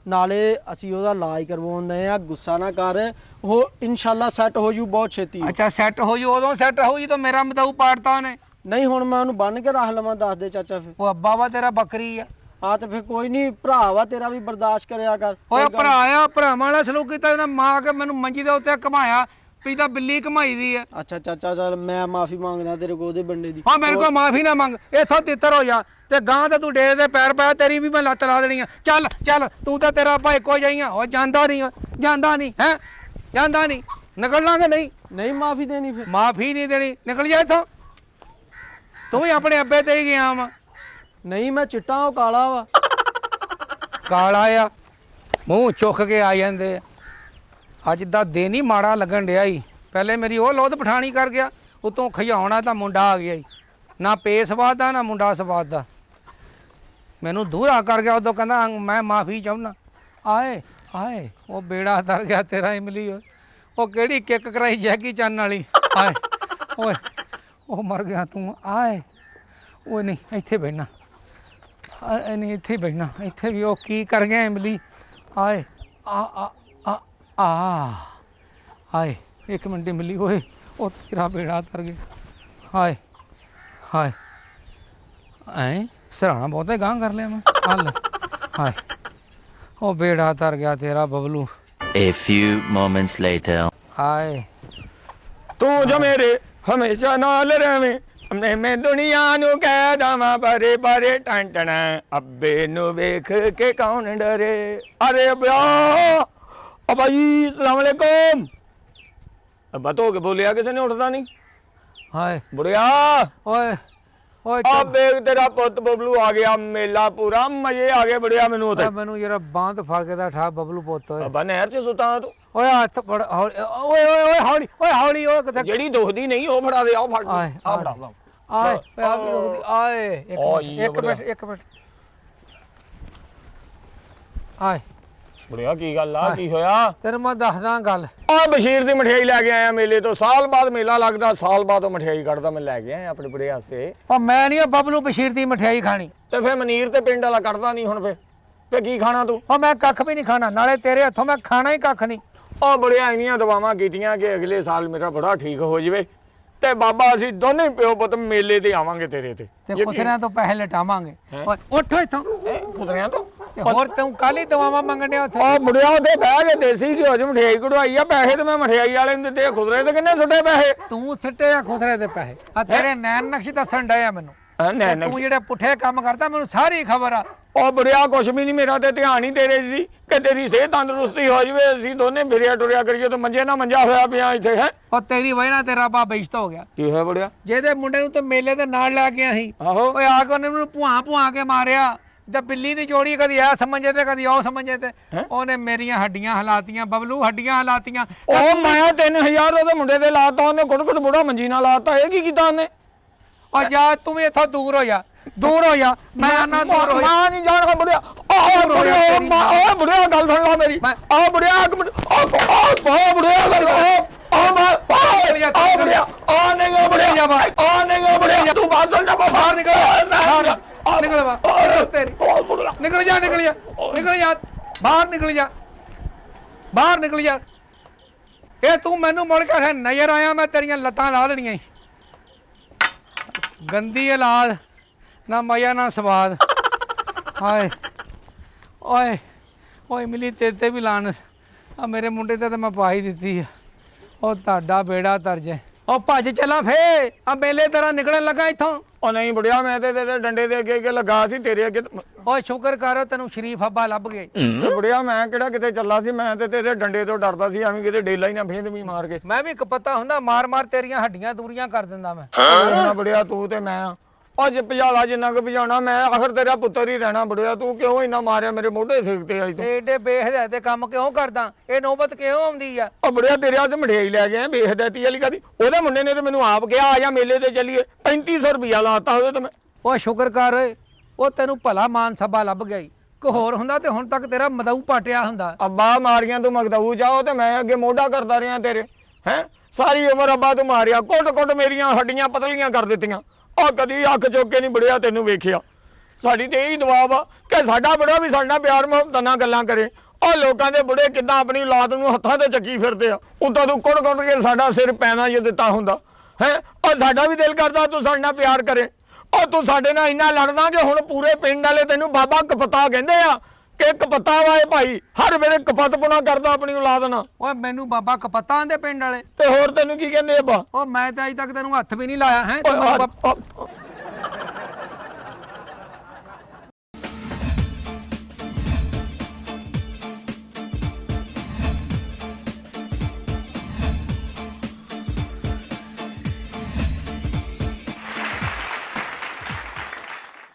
ਨਾਲੇ ਅਸੀਂ ਉਹਦਾ ਇਲਾਜ ਕਰਵਾਉਂਦੇ ਆ, ਗੁੱਸਾ ਨਾ ਕਰ, ਉਹ ਇਨਸ਼ਾਅੱਲਾ ਸੈੱਟ ਹੋ ਜੂ ਬਹੁਤ ਛੇਤੀ। ਅੱਛਾ ਸੈੱਟ ਹੋ ਜੂ, ਉਦੋਂ ਸੈੱਟ ਹੋ ਜੂ ਤਾਂ ਮੇਰਾ ਮਤਾਊ ਪਾੜਤਾ ਉਹਨੇ। ਨਹੀਂ ਹੁਣ ਮੈਂ ਉਹਨੂੰ ਬੰਨ ਕੇ ਰੱਖ ਲਵਾਂ, ਦੱਸ ਦੇ ਚਾਚਾ ਫਿਰ। ਉਹ ਅੱਬਾ ਵਾ ਤੇਰਾ ਬੱਕਰੀ ਆ। ਹਾਂ ਤੇ ਫਿਰ ਕੋਈ ਨਹੀਂ, ਭਰਾ ਵਾ ਤੇਰਾ ਵੀ ਬਰਦਾਸ਼ਤ ਕਰਿਆ ਕਰ। ਓਏ ਭਰਾ ਆ, ਭਰਾਵਾਂ ਵਾਲਾ ਸਲੂਕ ਕੀਤਾ ਉਹਨੇ। ਮਾਂ ਕੇ ਮੈਨੂੰ ਮੰਜੀ ਦੇ ਉੱਤੇ ਘਮਾਇਆ ਵੀ ਤਾਂ ਬਿੱਲੀ ਘਮਾਈ ਦੀ ਆ। ਅੱਛਾ ਚਾਚਾ ਚੱਲ ਮੈਂ ਮਾਫੀ ਮੰਗਦਾ ਤੇਰੇ ਕੋਲ ਉਹਦੇ ਬੰਦੇ ਦੀ। ਹਾਂ ਮੇਰੇ ਕੋਲ ਮਾਫੀ ਨਾ ਮੰਗ, ਇੱਥੋਂ ਤਿੱਤਰ ਹੋ ਜਾ ਤੇ ਗਾਂ ਤਾਂ ਤੂੰ ਡੇਰੇ ਦੇ ਪੈਰ ਪਾਇਆ, ਤੇਰੀ ਵੀ ਮੈਂ ਲੱਤ ਲਾ ਦੇਣੀ ਆ। ਚੱਲ ਚੱਲ, ਤੂੰ ਤਾਂ ਤੇਰਾ ਭਾਈ ਇੱਕੋ ਜਾਈਆਂ। ਉਹ ਜਾਂਦਾ ਨਹੀਂ, ਜਾਂਦਾ ਨਹੀਂ ਹੈ, ਜਾਂਦਾ ਨਹੀਂ। ਨਿਕਲ ਲਾਂਗੇ ਨਹੀਂ? ਨਹੀਂ ਮਾਫੀ ਦੇਣੀ ਫਿਰ? ਮਾਫੀ ਨਹੀਂ ਦੇਣੀ, ਨਿਕਲ ਜਾ ਇੱਥੋਂ। ਤੂੰ ਵੀ ਆਪਣੇ ਅੱਬੇ ਤੇ ਹੀ ਗਿਆ ਵਾ। ਨਹੀਂ ਮੈਂ ਚਿੱਟਾ, ਉਹ ਕਾਲਾ ਵਾ। ਕਾਲਾ ਆ, ਮੂੰਹ ਚੁੱਕ ਕੇ ਆ ਜਾਂਦੇ ਆ। ਅੱਜ ਦਾ ਦਿਨ ਹੀ ਮਾੜਾ ਲੱਗਣ ਡਿਆ ਈ। ਪਹਿਲੇ ਮੇਰੀ ਉਹ ਲੋਧ ਪਠਾਣੀ ਕਰ ਗਿਆ, ਉਤੋਂ ਖਿਆਉਣਾ ਤਾਂ ਮੁੰਡਾ ਆ ਗਿਆ ਈ। ਨਾ ਪੇ ਸਵਾਦ ਦਾ ਨਾ ਮੁੰਡਾ ਸਵਾਦ ਦਾ, ਮੈਨੂੰ ਦੂਰਾ ਕਰ ਗਿਆ। ਉਦੋਂ ਕਹਿੰਦਾ ਮੈਂ ਮਾਫੀ ਚਾਹੁੰਦਾ। ਆਏ ਆਏ ਉਹ ਬੇੜਾ ਦਰ ਗਿਆ ਤੇਰਾ ਇਮਲੀ। ਉਹ ਕਿਹੜੀ ਕਿੱਕ ਕਰਾਈ ਜੈਕੀ ਚੰਨ ਵਾਲੀ। ਆਏ ਓਏ ਉਹ ਮਰ ਗਿਆ ਤੂੰ। ਆਏ ਓਏ ਨਹੀਂ ਇੱਥੇ ਬਹਿਣਾ, ਨਹੀਂ ਇੱਥੇ ਬਹਿਣਾ, ਇੱਥੇ ਵੀ ਉਹ ਕੀ ਕਰ ਗਿਆ ਇਮਲੀ। ਆਏ ਆ ਆ ਆ ਆ ਆਏ ਇੱਕ ਮਿੰਟ ਇਮਲੀ ਓਏ, ਉਹ ਤੇਰਾ ਬੇੜਾ ਤਰ ਗਿਆ। ਹਾਏ ਹਾਏ ਐ ਸਰਾਣਾ ਬਹੁਤੇ ਗਾਂ ਕਰ ਲਿਆ ਮੈਂ। ਹੱਲ ਹਾਏ ਉਹ ਬੇੜਾ ਤਰ ਗਿਆ ਤੇਰਾ Bablu. A few moments later. ਹਾਏ ਤੂੰ ਜੋ ਮੇਰੇ ਹਮੇਸ਼ਾ ਨਾਲ ਰਹਿਵੇਂ, ਮੈਂ ਦੁਨੀਆ ਨੂੰ ਕਹਿ ਦਵਾਂ ਬਾਰੇ ਬਾਰੇ ਟੰਟਣ, ਅੱਬੇ ਨੂੰ ਵੇਖ ਕੇ ਕੌਣ ਡਰੇ। ਅਰੇ ਅੱਬਾ, ਅੱਬਾ ਜੀ ਸਲਾਮ ਅਲੈਕੁਮ। ਅੱਬਾ ਧੋ ਕੇ ਬੋਲਿਆ, ਕਿਸੇ ਨੇ ਉੱਠਦਾ ਨਹੀਂ। ਹਾਏ ਬੁੜਿਆ ਓਏ ਓਏ ਅੱਬੇ ਤੇਰਾ ਪੁੱਤ ਬਬਲੂ ਆ ਗਿਆ, ਮੇਲਾ ਪੂਰਾ ਮਜ਼ੇ ਆ ਗਏ ਬੜਿਆ ਮੈਨੂੰ ਉੱਥੇ। ਮੈਨੂੰ ਜਰਾ ਬਾਂਹ ਤੋਂ ਫੜ ਕੇ ਦਾ ਠਾ ਬਬਲੂ ਪੁੱਤ। ਓਏ ਅੱਬਾ ਨਹਿਰ 'ਚ ਸੁੱਤਾ ਤੂੰ। ਓਏ ਹੱਥ ਫੜ ਹੌਲੀ। ਓਏ ਓਏ ਓਏ ਹੌਲੀ, ਓਏ ਹੌਲੀ। ਓਏ ਕਿੱਥੇ ਜਿਹੜੀ ਦੁਖਦੀ ਨਹੀਂ ਉਹ ਫੜਾ ਦੇ, ਆਓ ਫੜ ਆਏ ਆ ਫੜਾ ਲਾ। ਆਏ ਆਏ ਇੱਕ ਮਿੰਟ, ਇੱਕ ਮਿੰਟ, ਇੱਕ ਮਿੰਟ। ਆਏ ਬੁੜਿਆ ਕੀ ਗੱਲ ਆ ਕੀ ਹੋਇਆ? ਤੈਨੂੰ ਮੈਂ ਦੱਸਦਾ ਗੱਲ। ਆ ਬਸ਼ੀਰ ਦੀ ਮਠਿਆਈ ਲੈ ਕੇ ਆਇਆ ਮੇਲੇ ਤੋਂ। ਸਾਲ ਬਾਅਦ ਮੇਲਾ ਲੱਗਦਾ, ਸਾਲ ਬਾਅਦ ਉਹ ਮਠਿਆਈ ਕੱਢਦਾ, ਮੈਂ ਲੈ ਕੇ ਆਇਆ ਆਪਣੇ ਬੁੜੇ ਵਾਸਤੇ। ਉਹ ਮੈਂ ਨਹੀਂ ਉਹ ਬਬਲੂ ਬਸ਼ੀਰ ਦੀ ਮਠਿਆਈ ਖਾਣੀ। ਤੇ ਫੇਰ ਮਨੀਰ ਤੇ ਪਿੰਡ ਵਾਲਾ ਕੱਢਦਾ ਨਹੀਂ ਹੁਣ ਫੇ ਕੀ ਖਾਣਾ ਤੂੰ? ਉਹ ਮੈਂ ਕੱਖ ਵੀ ਨਹੀਂ ਖਾਣਾ, ਨਾਲੇ ਤੇਰੇ ਹੱਥੋਂ ਮੈਂ ਖਾਣਾ ਹੀ ਕੱਖ ਨਹੀਂ। ਉਹ ਬੜਿਆ ਇੰਨੀਆਂ ਦਵਾਵਾਂ ਕੀਤੀਆਂ ਕਿ ਅਗਲੇ ਸਾਲ ਮੇਰਾ ਬੜਾ ਠੀਕ ਹੋ ਜਵੇ ਤੇ ਬਾਬਾ ਅਸੀਂ ਦੋਨੇ ਪਿਓ ਪੁੱਤ ਮੇਲੇ ਤੇ ਆਵਾਂਗੇ ਤੇਰੇ ਤੇ। ਤੇ ਖੁਸਰਿਆਂ ਤੋਂ ਪੈਸੇ ਲਟਾਵਾਂਗੇ। ਹੈਂ? ਓਏ ਉੱਠ ਇੱਥੋਂ। ਖੁਦਰਿਆਂ ਤੋਂ? ਤੇ ਹੋਰ ਤੂੰ ਕੱਲ ਹੀ ਦਵਾਵਾਂ ਮੰਗਣਿਆ ਉੱਥੇ। ਉਹ ਮੁੜਿਆ ਉਹਦੇ ਬਹਿ ਕੇ ਦੇਸੀ ਘਿਓ 'ਚ ਮਠਿਆਈ ਕਢਵਾਈ ਆ। ਪੈਸੇ ਤੇ ਮੈਂ ਮਠਿਆਈ ਵਾਲੇ ਨੂੰ ਦਿੱਤੇ, ਖੁਦਰੇ ਤੇ ਕਿੰਨੇ ਸੁੱਟੇ ਪੈਸੇ? ਤੂੰ ਸਿੱਟੇ ਆ ਖੁਸਰੇ ਦੇ ਪੈਸੇ। ਆ ਤੇਰੇ ਨੈਣ ਨਕਸ਼ ਦੱਸਣ ਡਏ ਆ ਮੈਨੂੰ। ਨਹੀਂ ਤੂੰ ਜਿਹੜੇ ਪੁੱਠੇ ਕੰਮ ਕਰਦਾ ਮੈਨੂੰ ਸਾਰੀ ਖਬਰ ਆ। ਉਹ ਬੁੜਿਆ ਕੁਛ ਵੀ ਨਹੀਂ, ਮੇਰਾ ਤੇ ਧਿਆਨ ਹੀ ਤੇਰੇ 'ਚ ਸੀ ਕਿ ਤੇਰੀ ਸਿਹਤ ਤੰਦਰੁਸਤੀ ਹੋ ਜਵੇ, ਅਸੀਂ ਦੋਨੇ ਫਿਰਿਆ ਟੁਰਿਆ ਕਰੀਏ ਤੇ ਮੰਜੇ ਨਾ ਮੰਜਾ ਹੋਇਆ ਪਿਆ ਇੱਥੇ ਹੈ। ਉਹ ਤੇਰੀ ਵਜ੍ਹਾ ਨਾਲ ਤੇਰਾ ਬਾਬਾ ਇਸ਼ਤ ਹੋ ਗਿਆ। ਕੀ ਹੋਇਆ ਬੁੜਿਆ? ਜਿਹਦੇ ਮੁੰਡੇ ਨੂੰ ਤੇ ਮੇਲੇ ਦੇ ਨਾਲ ਲੈ ਕੇ ਆਹੀ, ਆਹੋ ਓਏ ਆ ਕੇ ਉਹਨੇ ਮੈਨੂੰ ਭੁਆ ਕੇ ਮਾਰਿਆ। ਤੇ ਬਿੱਲੀ ਦੀ ਜੋੜੀ ਕਦੀ ਆ ਸਮਝੇ ਤੇ ਕਦੀ ਉਹ ਸਮਝੇ ਤੇ ਹੈਂ? ਉਹਨੇ ਮੇਰੀਆਂ ਹੱਡੀਆਂ ਹਲਾਤੀਆਂ ਬਬਲੂ, ਹੱਡੀਆਂ ਹਲਾਤੀਆਂ। ਉਹ ਮੈਂ 3000 ਉਹਦੇ ਮੁੰਡੇ ਤੇ ਲਾਤਾ, ਉਹਨੇ ਕੁੜ ਬੁੜਾ ਮੰਜੀ ਨਾਲ ਲਾਤਾ। ਇਹ ਕੀ ਕੀਤਾ ਉਹਨੇ? ਉਹ ਜਾ ਤੂੰ ਵੀ ਇੱਥੋਂ ਦੂਰ ਹੋ ਜਾ, ਦੂਰ ਹੋ ਜਾ। ਮੈਂ ਆਨਾ ਦੂਰ ਹੋ ਜਾ। ਮੈਂ ਨਹੀਂ ਜਾਣਦਾ ਬੁੜਿਆ। ਆਹ ਬੁੜਿਆ, ਓਏ ਬੁੜਿਆ ਗੱਲ ਸੁਣ ਲੈ ਮੇਰੀ। ਆਹ ਬੁੜਿਆ ਇੱਕ ਮਿੰਟ। ਆਹ ਬੁੜਿਆ ਗੱਲ ਆਹ ਬੁੜਿਆ ਆ ਨਹੀਂ ਉਹ ਬੁੜਿਆ ਆ ਨਹੀਂ ਉਹ ਬੁੜਿਆ। ਤੂੰ ਬਾਹਰ ਚੱਲ ਜਾ, ਬਾਹਰ ਨਿਕਲ। ਨਿਕਲ ਵਾ ਤੇਰੀ। ਨਿਕਲ ਜਾ ਨਿਕਲ ਜਾ ਨਿਕਲ ਜਾ ਬਾਹਰ ਨਿਕਲ ਜਾ ਬਾਹਰ ਨਿਕਲ ਜਾ। ਇਹ ਤੂੰ ਮੈਨੂੰ ਮੁੜ ਕੇ ਨਜ਼ਰ ਆਇਆ ਮੈਂ ਤੇਰੀਆਂ ਲੱਤਾਂ ਲਾ ਦੇਣੀਆਂ। ਗੰਦੀ ਔਲਾਦ, ਨਾ ਮਜ਼ਾ ਨਾ ਸਵਾਦ। ਹਾਏ ਓਏ ਓਏ ਮਿਲੀ ਤੇਰੇ ਤੇ ਵੀ ਲਾਨਤ ਆ। ਮੇਰੇ ਮੁੰਡੇ ਤੇ ਤਾਂ ਮੈਂ ਪਾ ਹੀ ਦਿੱਤੀ ਆ। ਉਹ ਤੁਹਾਡਾ ਬੇੜਾ ਤਰਜੇ। ਉਹ ਭੱਜ ਚਲਾ ਫੇ ਆ ਮੇਲੇ ਤੇਰਾ ਨਿਕਲਣ ਲੱਗਾ ਇੱਥੋਂ। ਉਹ ਨਹੀਂ ਬੁੜਿਆ, ਮੈਂ ਤੇ ਤੇਰੇ ਡੰਡੇ ਦੇ ਅੱਗੇ ਲੱਗਾ ਸੀ, ਤੇਰੇ ਅੱਗੇ। ਓਏ ਸ਼ੁਕਰ ਕਰ ਤੈਨੂੰ ਸ਼ਰੀਫ ਅੱਬਾ ਲੱਭ ਗਏ। ਤੇ ਬੁੜਿਆ ਮੈਂ ਕਿਹੜਾ ਕਿਤੇ ਚੱਲਾ ਸੀ, ਮੈਂ ਤੇ ਤੇਰੇ ਡੰਡੇ ਤੋਂ ਡਰਦਾ ਸੀ, ਐਵੇਂ ਕਿਤੇ ਡੇਲਾ ਹੀ ਨਾ ਫੇਂਦ ਵੀ ਮਾਰ ਕੇ। ਮੈਂ ਵੀ ਇੱਕ ਪਤਾ ਹੁੰਦਾ ਮਾਰ ਮਾਰ ਤੇਰੀਆਂ ਹੱਡੀਆਂ ਦੂਰੀਆਂ ਕਰ ਦਿੰਦਾ ਮੈਂ। ਨਾ ਬੁੜਿਆ ਤੂੰ ਤੇ ਮੈਂ ਅੱਜ ਭਜਾਲਾ ਜਿੰਨਾ ਕੁ ਭਜਾਉਣਾ, ਮੈਂ ਆਖਰ ਤੇਰਾ ਪੁੱਤਰ ਹੀ ਰਹਿਣਾ। ਬੁੜਿਆ ਤੂੰ ਕਿਉਂ ਇੰਨਾ ਮਾਰਿਆ ਮੇਰੇ ਮੋਢੇ ਸਿਰ ਤੇ ਅੱਜ ਤੂੰ? ਏਡੇ ਬੇਹਦਾਇਤੇ ਕੰਮ ਕਿਉਂ ਕਰਦਾ? ਇਹ ਨੌਬਤ ਕਿਉਂ ਆਉਂਦੀ ਆ? ਉਹ ਬੁੜਿਆ ਤੇਰੇ ਹੱਥ ਮਠਿਆਈ ਲੈ ਗਿਆ ਬੇਹਦਾਇਤੀ ਵਾਲੀ ਕਾਦੀ? ਉਹਦੇ ਮੁੰਡੇ ਨੇ ਤੇ ਮੈਨੂੰ ਆਪ ਕਿਹਾ ਆ ਜਾ ਮੇਲੇ ਤੇ ਚੱਲੀਏ। 3500 ਰੁਪਇਆ ਲਾਤਾ ਉਹਦੇ ਤੇ ਮੈਂ। ਉਹ ਸ਼ੁਕਰ ਕਰ ਓਏ, ਉਹ ਤੈਨੂੰ ਭਲਾ ਮਾਨ ਸਭਾ ਲੱਭ ਗਿਆ ਈ। ਕੋ ਹੋਰ ਹੁੰਦਾ ਤੇ ਹੁਣ ਤੱਕ ਤੇਰਾ ਮਦਊ ਪਾਟਿਆ ਹੁੰਦਾ। ਅੱਬਾ ਮਾਰੀਆਂ ਤੂੰ ਮਗਦਊ ਜਾਓ ਤੇ ਮੈਂ ਅੱਗੇ ਮੋਢਾ ਕਰਦਾ ਰਿਹਾ ਤੇਰੇ। ਹੈ ਸਾਰੀ ਉਮਰ ਅੱਬਾ ਤੂੰ ਮਾਰਿਆ, ਕੁੱਟ ਮੇਰੀਆਂ ਹੱਡੀਆਂ ਪਤਲੀਆਂ ਕਰ ਦਿੱਤੀਆਂ। ਉਹ ਕਦੀ ਅੱਖ ਚੁੱਕ ਕੇ ਨਹੀਂ ਬੁੜਿਆ ਤੈਨੂੰ ਵੇਖਿਆ। ਸਾਡੀ ਤੇ ਇਹੀ ਦੁਆ ਵਾ ਕਿ ਸਾਡਾ ਬੁੜਾ ਵੀ ਸਾਡਾ ਪਿਆਰ ਮੁਹੱਬਤ ਨਾਲ ਗੱਲਾਂ ਕਰੇ। ਉਹ ਲੋਕਾਂ ਦੇ ਬੁੜੇ ਕਿੱਦਾਂ ਆਪਣੀ ਔਲਾਦ ਨੂੰ ਹੱਥਾਂ ਤੇ ਚੱਕੀ ਫਿਰਦੇ ਆ, ਉਦਾਂ ਤੂੰ ਕੁੱਟ ਕੇ ਸਾਡਾ ਸਿਰ ਪੈਣਾ ਜੇ ਦਿੱਤਾ ਹੁੰਦਾ ਹੈ। ਉਹ ਸਾਡਾ ਵੀ ਦਿਲ ਕਰਦਾ ਤੂੰ ਸਾਡੇ ਨਾਲ ਪਿਆਰ ਕਰੇ। ਉਹ ਤੂੰ ਸਾਡੇ ਨਾਲ ਇੰਨਾ ਲੜਦਾ ਕਿ ਹੁਣ ਪੂਰੇ ਪਿੰਡ ਵਾਲੇ ਤੈਨੂੰ ਬਾਬਾ ਕਪੱਤਾ ਕਹਿੰਦੇ ਆ ਕਿ ਕਪੱਤਾ ਵਾ ਇਹ ਭਾਈ, ਹਰ ਵੇਲੇ ਕਪੱਤਪੁਣਾ ਕਰਦਾ ਆਪਣੀ ਔਲਾਦ ਨਾਲ। ਓਏ ਮੈਨੂੰ ਬਾਬਾ ਕਪੱਤਾ ਆਂਦੇ ਪਿੰਡ ਵਾਲੇ। ਤੇ ਹੋਰ ਤੈਨੂੰ ਕੀ ਕਹਿੰਦੇ ਆ ਬਾ? ਉਹ ਮੈਂ ਤਾਂ ਅਜੇ ਤੱਕ ਤੈਨੂੰ ਹੱਥ ਵੀ ਨਹੀਂ ਲਾਇਆ ਹੈ।